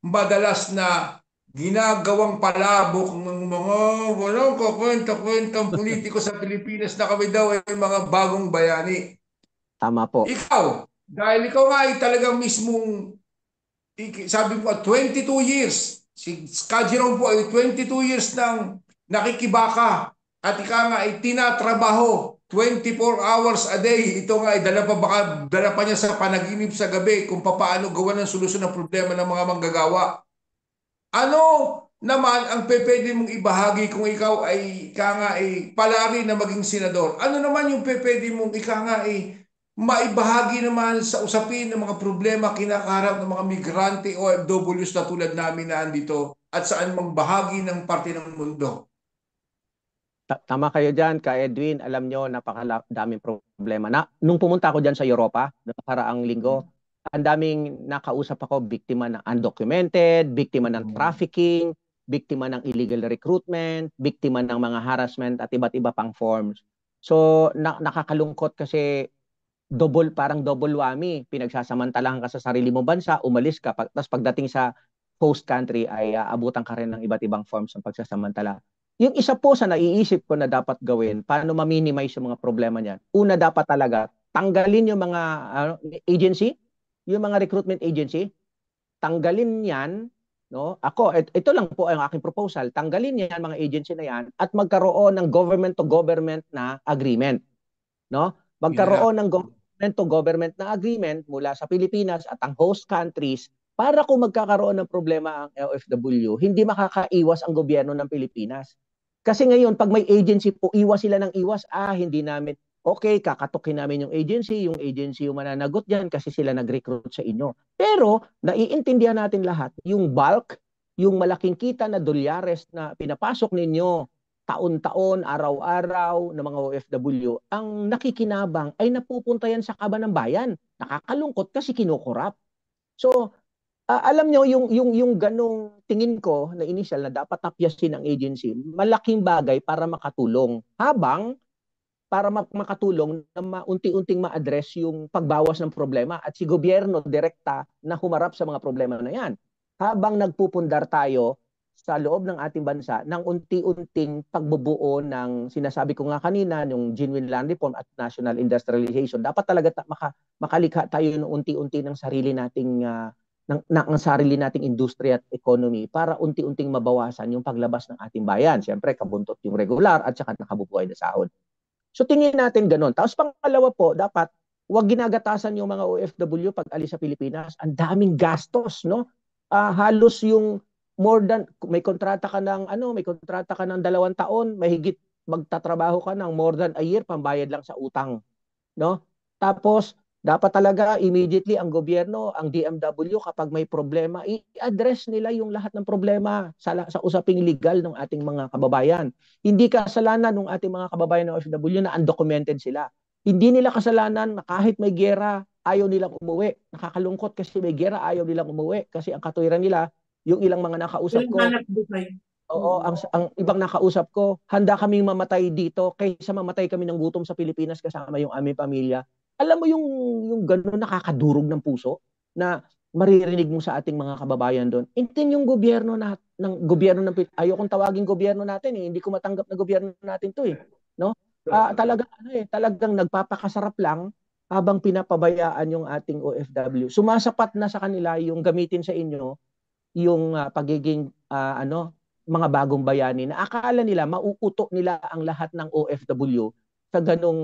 madalas na ginagawang palabok ng mga walang kakwenta-kwentang politiko sa Pilipinas na kami daw ay mga bagong bayani. Tama po. Ikaw, dahil ikaw nga ay talagang mismong, sabi mo, 22 years, si Kajiron po ay 22 years nang nakikibaka at ika nga ay tinatrabaho 24 hours a day. Ito nga ay dala pa niya sa panaginip sa gabi kung paano gawa ng solusyon ng problema ng mga manggagawa. Ano naman ang pwede mong ibahagi kung ikaw ay palari na maging senador? Ano naman yung pwede mong maibahagi naman sa usapin ng mga problema kinakaharap ng mga migrante o OFWs na tulad namin na andito at saan mang bahagi ng parte ng mundo? Tama kayo dyan, Ka Edwin. Alam nyo, napakadaming problema. Nung pumunta ako dyan sa Europa, nakaraang linggo, ang daming nakausap ako, biktima ng undocumented, biktima ng trafficking, biktima ng illegal recruitment, biktima ng mga harassment at iba't iba pang forms. So, nakakalungkot kasi parang double whammy. Pinagsasamantalahan ka sa sarili mong bansa, umalis ka, tapos pagdating sa host country ay abutan ka rin ng iba't ibang forms ng pagsasamantala. Yung isa po sa naiisip ko na dapat gawin, paano ma-minimize yung mga problema niyan? Una, dapat talaga tanggalin yung mga agency, yung mga recruitment agency, tanggalin yan, no? Ito lang po ang aking proposal, tanggalin yan mga agency na yan at magkaroon ng government to government na agreement, no? Magkaroon ng government to government na agreement mula sa Pilipinas at ang host countries para kung magkakaroon ng problema ang OFW, hindi makakaiwas ang gobyerno ng Pilipinas. Kasi ngayon, pag may agency po, iwas sila ng iwas, hindi namin, okay, kakatukin namin yung agency yung mananagot dyan kasi sila nag-recruit sa inyo. Pero, naiintindihan natin lahat, yung bulk, yung malaking kita na dolyares na pinapasok ninyo taon-taon, araw-araw ng mga OFW, ang nakikinabang ay napupunta yan sa kaban ng bayan. Nakakalungkot kasi kinukurap. So, Alam nyo, yung ganong tingin ko na initial na dapat tapyasin ng agency, malaking bagay para makatulong. Habang para makatulong na maunti-unting ma-address yung pagbawas ng problema at si gobyerno direkta na humarap sa mga problema na yan. Habang nagpupundar tayo sa loob ng ating bansa ng unti-unting pagbubuo ng sinasabi ko nga kanina, yung genuine land reform at national industrialization, dapat talaga makalikha tayo ng unti-unti ng sarili nating ng sarili nating industriya at economy para unti-unting mabawasan yung paglabas ng ating bayan. Siyempre, kabuntot yung regular at saka nakabubuhay na sahod. So tingin natin ganun. Tapos pangalawa po, dapat huwag ginagatasan yung mga OFW pag alis sa Pilipinas. Ang daming gastos, no? Halos yung more than may kontrata ka ng may kontrata ka ng 2 taon, mahigit magtatrabaho ka ng more than a year pambayad lang sa utang, no? Tapos dapat talaga immediately ang gobyerno, ang DMW kapag may problema, i-address nila yung lahat ng problema sa usaping legal ng ating mga kababayan. Hindi kasalanan ng ating mga kababayan ng OFW na undocumented sila. Hindi nila kasalanan na kahit may giyera, ayaw nilang umuwi. Nakakalungkot kasi may giyera, ayaw nilang umuwi. Kasi ang katuwiran nila, yung ilang mga nakausap Walang ko, hanap buhay. oo, ang ibang nakausap ko, handa kaming mamatay dito kaysa mamatay kami ng gutom sa Pilipinas kasama yung aming pamilya. Alam mo yung gano'n nakakadurog ng puso na maririnig mo sa ating mga kababayan doon. Intin yung gobyerno ayokong tawagin gobyerno natin hindi ko matanggap na gobyerno natin to no? Talagang nagpapakasarap lang habang pinapabayaan yung ating OFW. Sumasapat na sa kanila yung gamitin sa inyo yung pagiging mga bagong bayani na akala nila mauuto nila ang lahat ng OFW sa ganong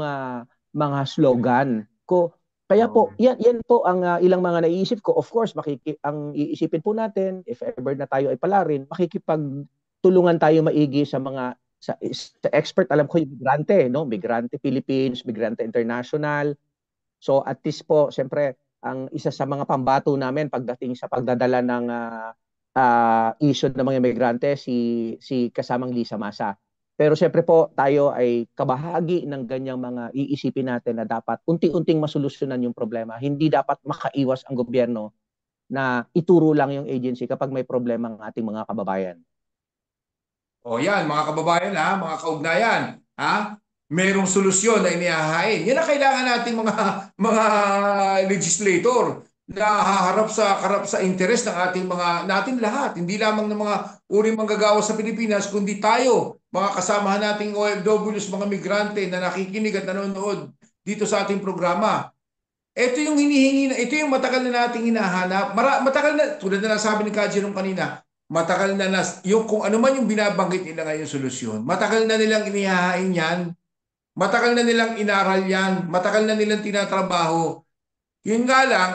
mga slogan ko. Kaya po, yan po ang ilang mga naiisip ko. Of course, ang iisipin po natin, if ever na tayo ay palarin, makikipagtulungan tayo maigi sa mga sa expert. Alam ko yung migrante, no? Migrante Philippines, Migrante International. So at least po, siyempre, ang isa sa mga pambato namin pagdating sa pagdadala ng issue ng mga migrante, si kasamang Lisa Masa. Pero siyempre po, tayo ay kabahagi ng ganyang mga iisipin natin na dapat unti-unting masolusyonan yung problema. Hindi dapat makaiwas ang gobyerno na ituro lang yung agency kapag may problema ang ating mga kababayan. O yan, mga kababayan mga kaugnayan, merong solusyon na inihahain. Yan ang kailangan nating mga legislator na harap sa interes ng natin lahat, hindi lamang ng mga uring manggagawa sa Pilipinas, kundi tayo, mga kasamahan nating OFWs, mga migrante na nakikinig at nanonood dito sa ating programa. Ito yung ito yung matagal na nating hinahanap. Matagal na, tulad na nasabi ni Kaji nung kanina, matagal na yung kung ano man yung binabanggit nila ngayon solusyon, matagal na nilang inihahain yan, matagal na nilang inaral yan, matagal na nilang tinatrabaho. Yun nga lang,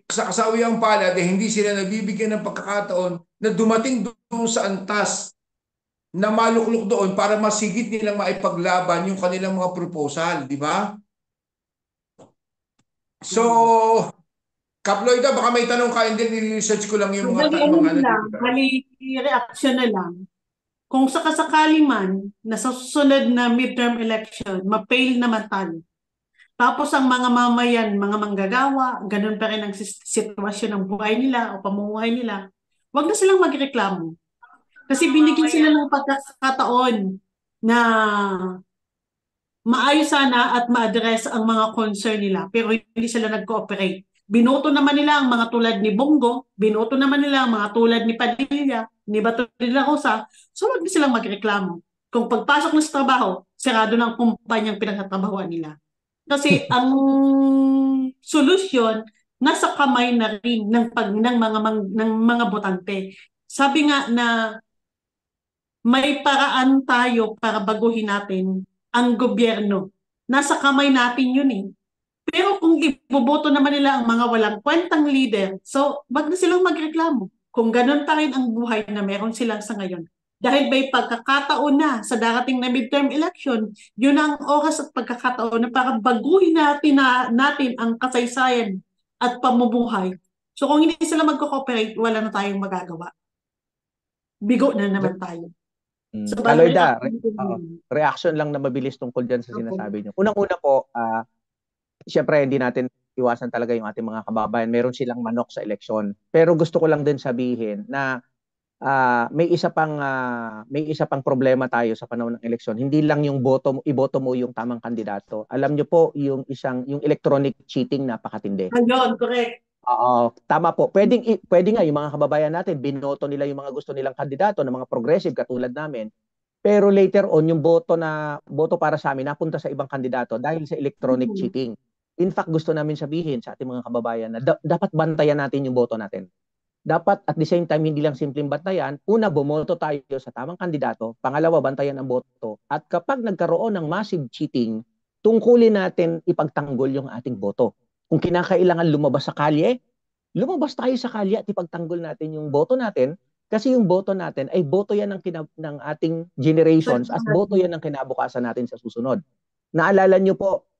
sa kasawiang palad, hindi sila nabibigyan ng pagkakataon na dumating doon sa antas na maluklok doon para masigit nilang maipaglaban yung kanilang mga proposal, di ba? So, Kaploida, baka may tanong ka, hindi ni-research ko lang yung Bali, reaction na lang. Kung sakasakali man, na sa susunod na midterm election, ma-fail naman tayo. Tapos ang mga mamayan, mga manggagawa, ganun pa rin ang sitwasyon ng buhay nila o pamumuhay nila, wag na silang magreklamo. Kasi binigyan sila ng pagkakataon na maayos sana at ma-address ang mga concern nila, pero hindi sila nag-cooperate. Binoto naman nila ang mga tulad ni Bongo, binoto naman nila ang mga tulad ni Padilla, ni Bato de la Rosa, so wag na silang magreklamo. Kung pagpasok na sa trabaho, sarado ng kumpanyang pinagtatrabahuan nila. Kasi ang solusyon nasa kamay na rin ng mga botante. Sabi nga na may paraan tayo para baguhin natin ang gobyerno. Nasa kamay natin yun Pero kung iboboto naman nila ang mga walang kwentang leader, so wag na silang magreklamo. Kung ganun pa rin ang buhay na meron sila sa ngayon. Dahil may pagkakataon na sa darating na midterm election, yun ang oras at pagkakataon na para baguhin natin ang kasaysayan at pamumuhay. So kung hindi sila magko-cooperate, wala na tayong magagawa. Bigo na naman tayo. So, Kaloida, reaction lang na mabilis tungkol dyan sa sinasabi niyo. Unang-una po, siyempre hindi natin iwasan talaga yung ating mga kababayan. Meron silang manok sa eleksyon. Pero gusto ko lang din sabihin na may isa pang problema tayo sa panahon ng eleksyon. Hindi lang yung iboto mo yung tamang kandidato. Alam niyo po yung electronic cheating napakatindi. Ayun, correct. Oo, tama po. Pwede nga yung mga kababayan natin binoto nila yung mga gusto nilang kandidato ng mga progressive katulad namin. Pero later on yung boto para sa amin napunta sa ibang kandidato dahil sa electronic cheating. In fact, gusto namin sabihin sa ating mga kababayan na dapat bantayan natin yung boto natin. Dapat at the same time hindi lang simpleng bantayan, una bumoto tayo sa tamang kandidato, pangalawa bantayan ang boto. At kapag nagkaroon ng massive cheating, tungkulin natin ipagtanggol yung ating boto. Kung kinakailangan lumabas sa kalye, lumabas tayo sa kalye at ipagtanggol natin yung boto natin kasi yung boto natin ay boto yan ng ating generations at boto yan ng kinabukasan natin sa susunod. Naalala nyo po,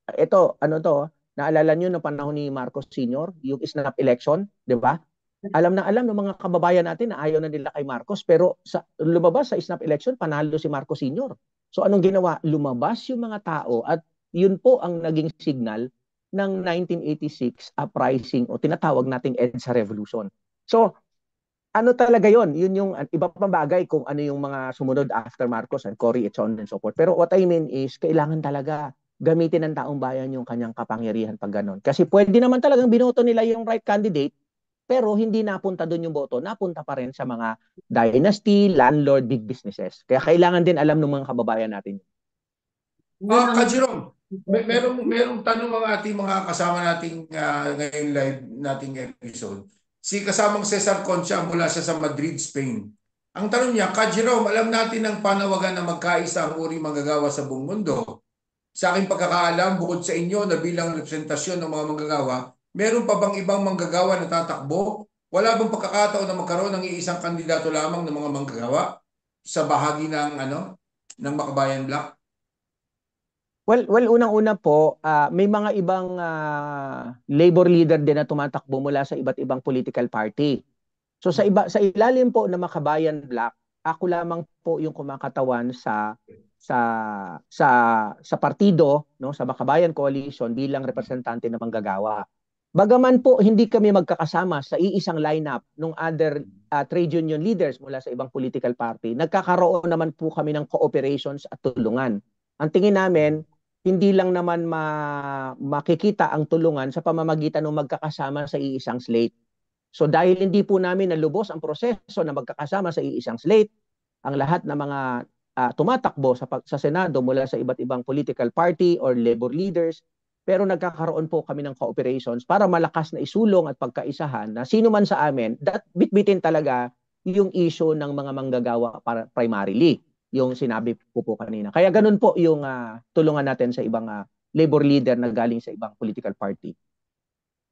naalala nyo noong panahon ni Marcos Sr., yung snap election, di ba? Alam ng mga kababayan natin na ayaw na nila kay Marcos pero lumabas sa snap election, panalo si Marcos Sr. So anong ginawa? Lumabas yung mga tao at yun po ang naging signal ng 1986 uprising o tinatawag nating EDSA Revolution. So, ano talaga yon? Yun yung iba pang bagay kung ano yung mga sumunod after Marcos and Cory, and so on and so forth. Pero what I mean is, kailangan talaga gamitin ng taong bayan yung kanyang kapangyarihan pag ganun. Kasi pwede naman talagang binoto nila yung right candidate, pero hindi napunta doon yung boto, napunta pa rin sa mga dynasty, landlord, big businesses. Kaya kailangan din alam ng mga kababayan natin. Jerome, merong tanong ang ating mga kasama nating ngayon live nating episode. Si kasamang Cesar Concha mula sa Madrid, Spain. Ang tanong niya, Jerome, alam natin ang panawagan na magkaisa ang uri manggagawa sa buong mundo. Sa aking pagkakaalam, bukod sa inyo na bilang representasyon ng mga manggagawa, meron pa bang ibang manggagawa na tatakbo? Wala bang pagkakataon na magkaroon ng iisang kandidato lamang ng mga manggagawa sa bahagi ng Makabayan Bloc? Well, unang-una po, may mga ibang labor leader din na tumatakbo mula sa iba't ibang political party. So sa ilalim po ng Makabayan Bloc, ako lamang po yung kumakatawan sa partido, no, sa Makabayan Coalition bilang representante ng manggagawa. Bagaman po hindi kami magkakasama sa iisang lineup ng other trade union leaders mula sa ibang political party, nagkakaroon naman po kami ng cooperations at tulungan. Ang tingin namin, hindi lang naman makikita ang tulungan sa pamamagitan ng magkakasama sa iisang slate. So dahil hindi po namin nalubos ang proseso na magkakasama sa iisang slate, ang lahat ng mga tumatakbo sa Senado mula sa iba't ibang political party or labor leaders, pero nagkakaroon po kami ng cooperations para malakas na isulong at pagkaisahan na sino man sa amin, bitbitin talaga yung issue ng mga manggagawa primarily, yung sinabi ko po kanina. Kaya ganun po yung tulungan natin sa ibang labor leader na galing sa ibang political party.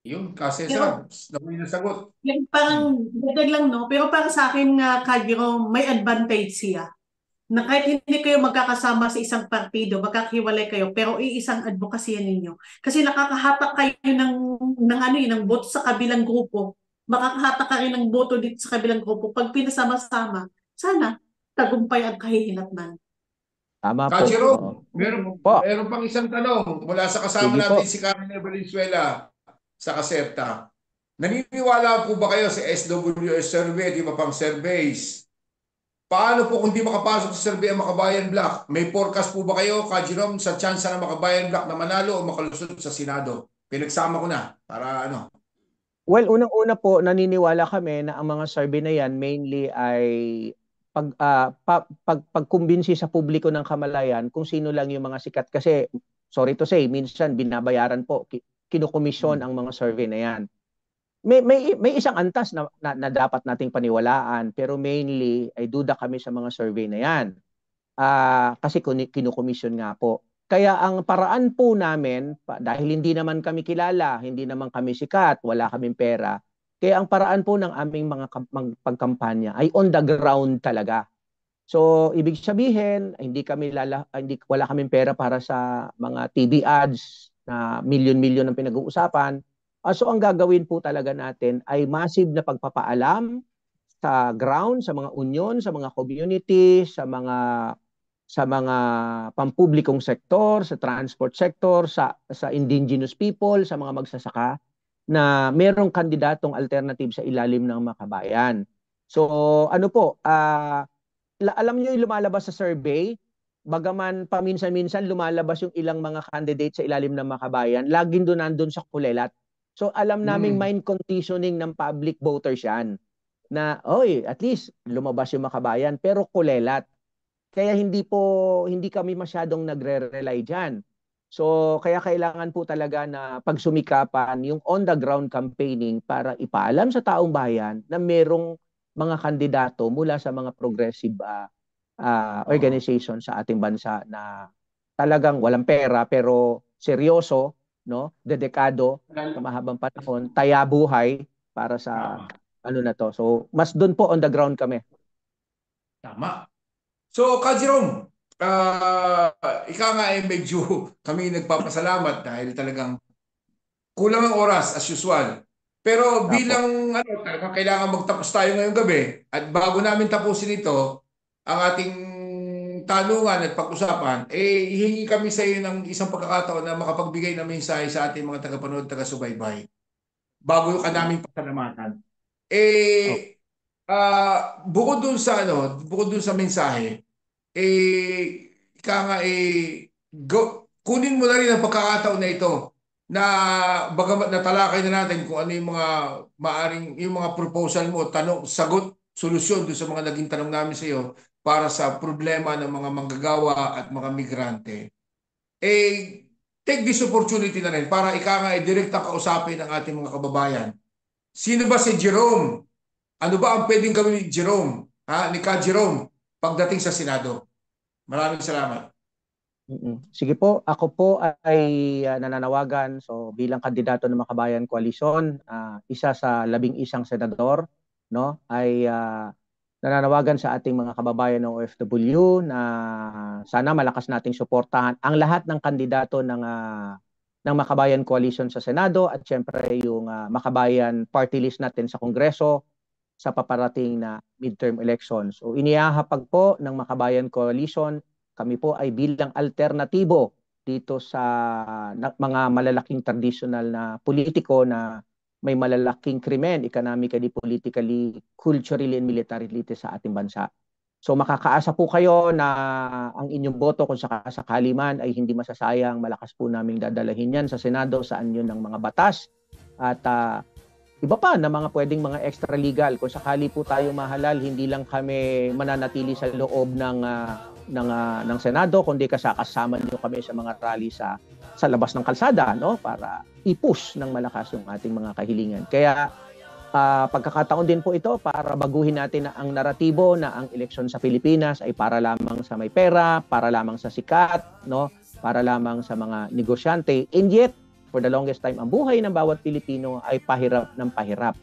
Yun, kasi sir, may nasagot. Parang dagdag lang, no? Pero para sa akin, Kajiro, may advantage siya. Na kahit hindi kayo magkakasama sa isang partido, magkakahiwalay kayo, pero iisang advokasya ninyo. Kasi nakakahatak kayo ng boto sa kabilang grupo. Makakahatak ka rin ng boto dito sa kabilang grupo. Pag pinasama-sama, sana tagumpay ang kahihinatnan. Tama po. Jerome, meron pang isang tanong mula sa kasama natin si Carmen Valenzuela sa Caserta. Naniniwala po ba kayo sa SWS survey at iba pang surveys? Paano po kung di makapasok sa survey ang Makabayan Bloc? May forecast po ba kayo, Jerome, sa chance ng Makabayan Bloc na manalo o makalusot sa Senado? Pinagsama ko na para ano. Well, unang-una po, naniniwala kami na ang mga survey na yan mainly ay pagkumbinsi sa publiko ng kamalayan kung sino lang yung mga sikat. Kasi, sorry to say, minsan binabayaran po, kinukomisyon ang mga survey na yan. May isang antas na dapat nating paniwalaan, pero mainly ay duda kami sa mga survey na yan. Kasi kinukomisyon nga po. Kaya ang paraan po namin, dahil hindi naman kami kilala, hindi naman kami sikat, wala kaming pera, kaya ang paraan po ng aming mga pagkampanya ay on the ground talaga. So, ibig sabihin, wala kaming pera para sa mga TV ads na milyon-milyon ang pinag-uusapan. So, ang gagawin po talaga natin ay massive na pagpapaalam sa ground, sa mga union, sa mga community, sa mga sa mga pampublikong sektor, sa transport sector, sa indigenous people, sa mga magsasaka, na merong kandidatong alternative sa ilalim ng makabayan. So ano po, alam niyo yung lumalabas sa survey, bagaman paminsan-minsan lumalabas yung ilang mga candidate sa ilalim ng makabayan, laging doon nandun sa kulelat. So alam naming mind conditioning ng public voters yan na, oy, at least lumabas yung makabayan pero kulelat. Kaya hindi kami masyadong nagre-rely diyan. So kaya kailangan po talaga na pagsumikapan yung on the ground campaigning para ipaalam sa taong bayan na merong mga kandidato mula sa mga progressive organization sa ating bansa na talagang walang pera pero seryoso, no? Dedikado sa mahabang panahon, taya buhay para sa Tama. ano na to. So mas doon po on the ground kami. Tama. So, Ka Jerome, ika nga medyo kami nagpapasalamat dahil talagang kulang ang oras as usual. Pero Apo. bilang talagang kailangan magtapos tayo ngayong gabi at bago namin tapusin ito, ang ating tanungan at pag-usapan, hihingi kami sa iyo ng isang pagkakataon na makapagbigay ng mensahe sa ating mga tagapanood, taga-subaybay bago ka namin pasalamatan. Oh. Bukod dun sa bukod dun sa mensahe, ika nga kunin mo na rin ang pagkakataon na ito na bagamat natalakay na natin kung ano yung mga maaring yung mga proposal mo, tanong, sagot, solusyon doon sa mga naging tanong namin sa iyo para sa problema ng mga manggagawa at mga migrante. Take this opportunity na rin para ika nga direktang kausapin ng ating mga kababayan. Sino ba si Jerome? Ano ba ang pwedeng gawin ni Jerome, ni Ka Jerome, pagdating sa Senado? Maraming salamat. Sige po, ako po ay nananawagan so bilang kandidato ng Makabayan Coalition, isa sa 11 senador, no, ay nananawagan sa ating mga kababayan ng OFW na sana malakas nating suportahan ang lahat ng kandidato ng Makabayan Coalition sa Senado at syempre yung Makabayan Party List natin sa Kongreso sa paparating na midterm elections. So inihahapag po ng Makabayan Coalition, kami po ay bilang alternatibo dito sa mga malalaking traditional na politiko na may malalaking krimen, economically, politically, culturally, and militarily sa ating bansa. So makakaasa po kayo na ang inyong boto kung sakasakali man ay hindi masasayang, malakas po naming dadalahin yan sa Senado, saan yun ng mga batas at iba pa na mga pwedeng mga extra legal. Kung sakali po tayo mahalal, hindi lang kami mananatili sa loob ng Senado, kundi kasama niyo kami sa mga rally sa labas ng kalsada, no, para i-push ng malakas yung ating mga kahilingan. Kaya pagkakataon din po ito para baguhin natin ang naratibo na ang eleksyon sa Pilipinas ay para lamang sa may pera, para lamang sa sikat, no, para lamang sa mga negosyante. And yet, for the longest time, ang buhay ng bawat Pilipino ay pahirap ng pahirap.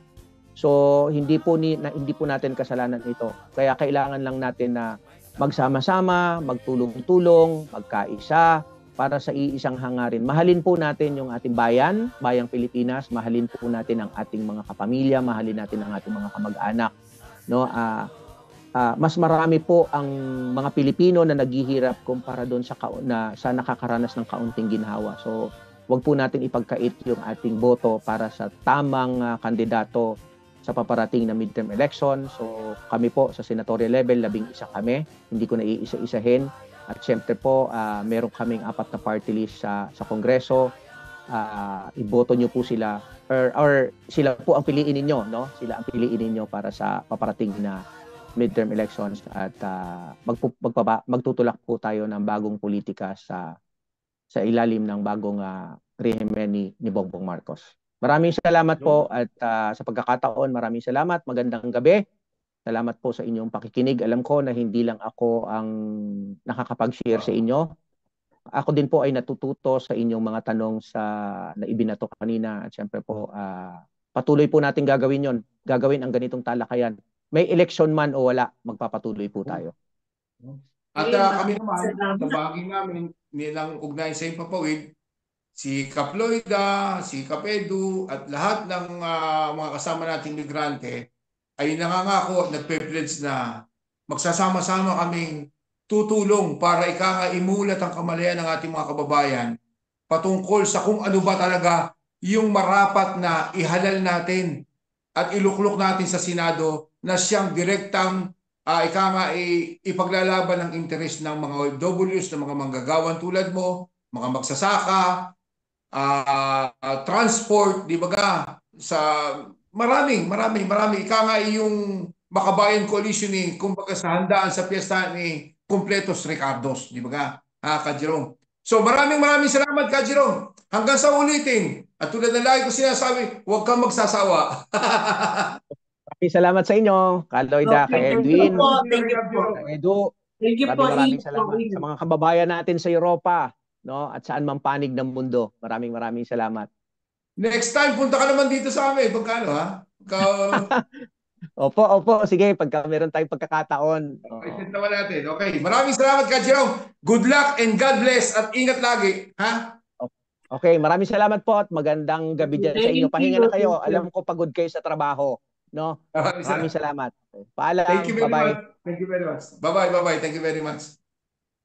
So hindi po natin kasalanan ito. Kaya kailangan lang natin na magsama-sama, magtulong-tulong, magkaisa para sa iisang hangarin. Mahalin po natin yung ating bayang Pilipinas, mahalin po natin ang ating mga kapamilya, mahalin natin ang ating mga kamag-anak, no? Mas marami po ang mga Pilipino na naghihirap kumpara doon sa nakakaranas ng kaunting ginhawa. So wag po natin ipagkait yung ating boto para sa tamang kandidato sa paparating na midterm election. So kami po sa senatorial level, 11 kami. Hindi ko na iisa-isahin. At syempre po, meron kaming 4 na party list sa Kongreso. Iboto nyo po sila or sila po ang piliin ninyo, no? Sila ang piliin ninyo para sa paparating na midterm elections at magtutulak po tayo ng bagong politika sa ilalim ng bagong rehimen ni Bongbong Marcos. Maraming salamat po at sa pagkakataon, maraming salamat. Magandang gabi. Salamat po sa inyong pakikinig. Alam ko na hindi lang ako ang nakakapag-share sa inyo. Ako din po ay natututo sa inyong mga tanong na ibinato kanina. At syempre po, patuloy po natin gagawin yon. Gagawin ang ganitong talakayan. May election man o wala, magpapatuloy po tayo. At kami naman, sa bagay namin, nilang ugnay sa Impapawid, si Kap Loida, si Kap Edu, at lahat ng mga kasama nating migrante ay nangangako at nagpe-pledge na magsasama-sama kaming tutulong para imulat ang kamalayan ng ating mga kababayan patungkol sa kung ano ba talaga yung marapat na ihalal natin at iluklok natin sa Senado na siyang direktang ipaglalaban ng interes ng mga OFWs, ng mga manggagawan tulad mo, mga magsasaka, transport, di ba ka? Sa maraming yung Makabayan Coalition ni kumbaga sa handaan sa piyesta ni Completos Ricardos, di ba ka? Ka Jerome. So maraming salamat Ka Jerome. Hanggang sa ulitin. At tulad ng lagi ko sinasabi, huwag kang magsasawa. Maraming salamat sa inyo, Ka Lloyda, Ka Edwin, Ka Edu. Thank you po. Maraming salamat sa mga kababayan natin sa Europa, no? At saan mang panig ng mundo. Maraming salamat. Next time, punta ka naman dito sa amin. Pagkano, ha? Opo. Sige, pagka meron tayong pagkakataon. Iset naman natin. Okay. Maraming salamat, Ka Jerome. Good luck and God bless at ingat lagi. Ha? Okay, maraming salamat po at magandang gabi dyan sa inyo. Pahinga na kayo. Alam ko pagod kayo sa trabaho. No? Maraming salamat. Paalam. Thank you very Bye-bye. much. Thank you very much. Bye-bye. Thank you very much.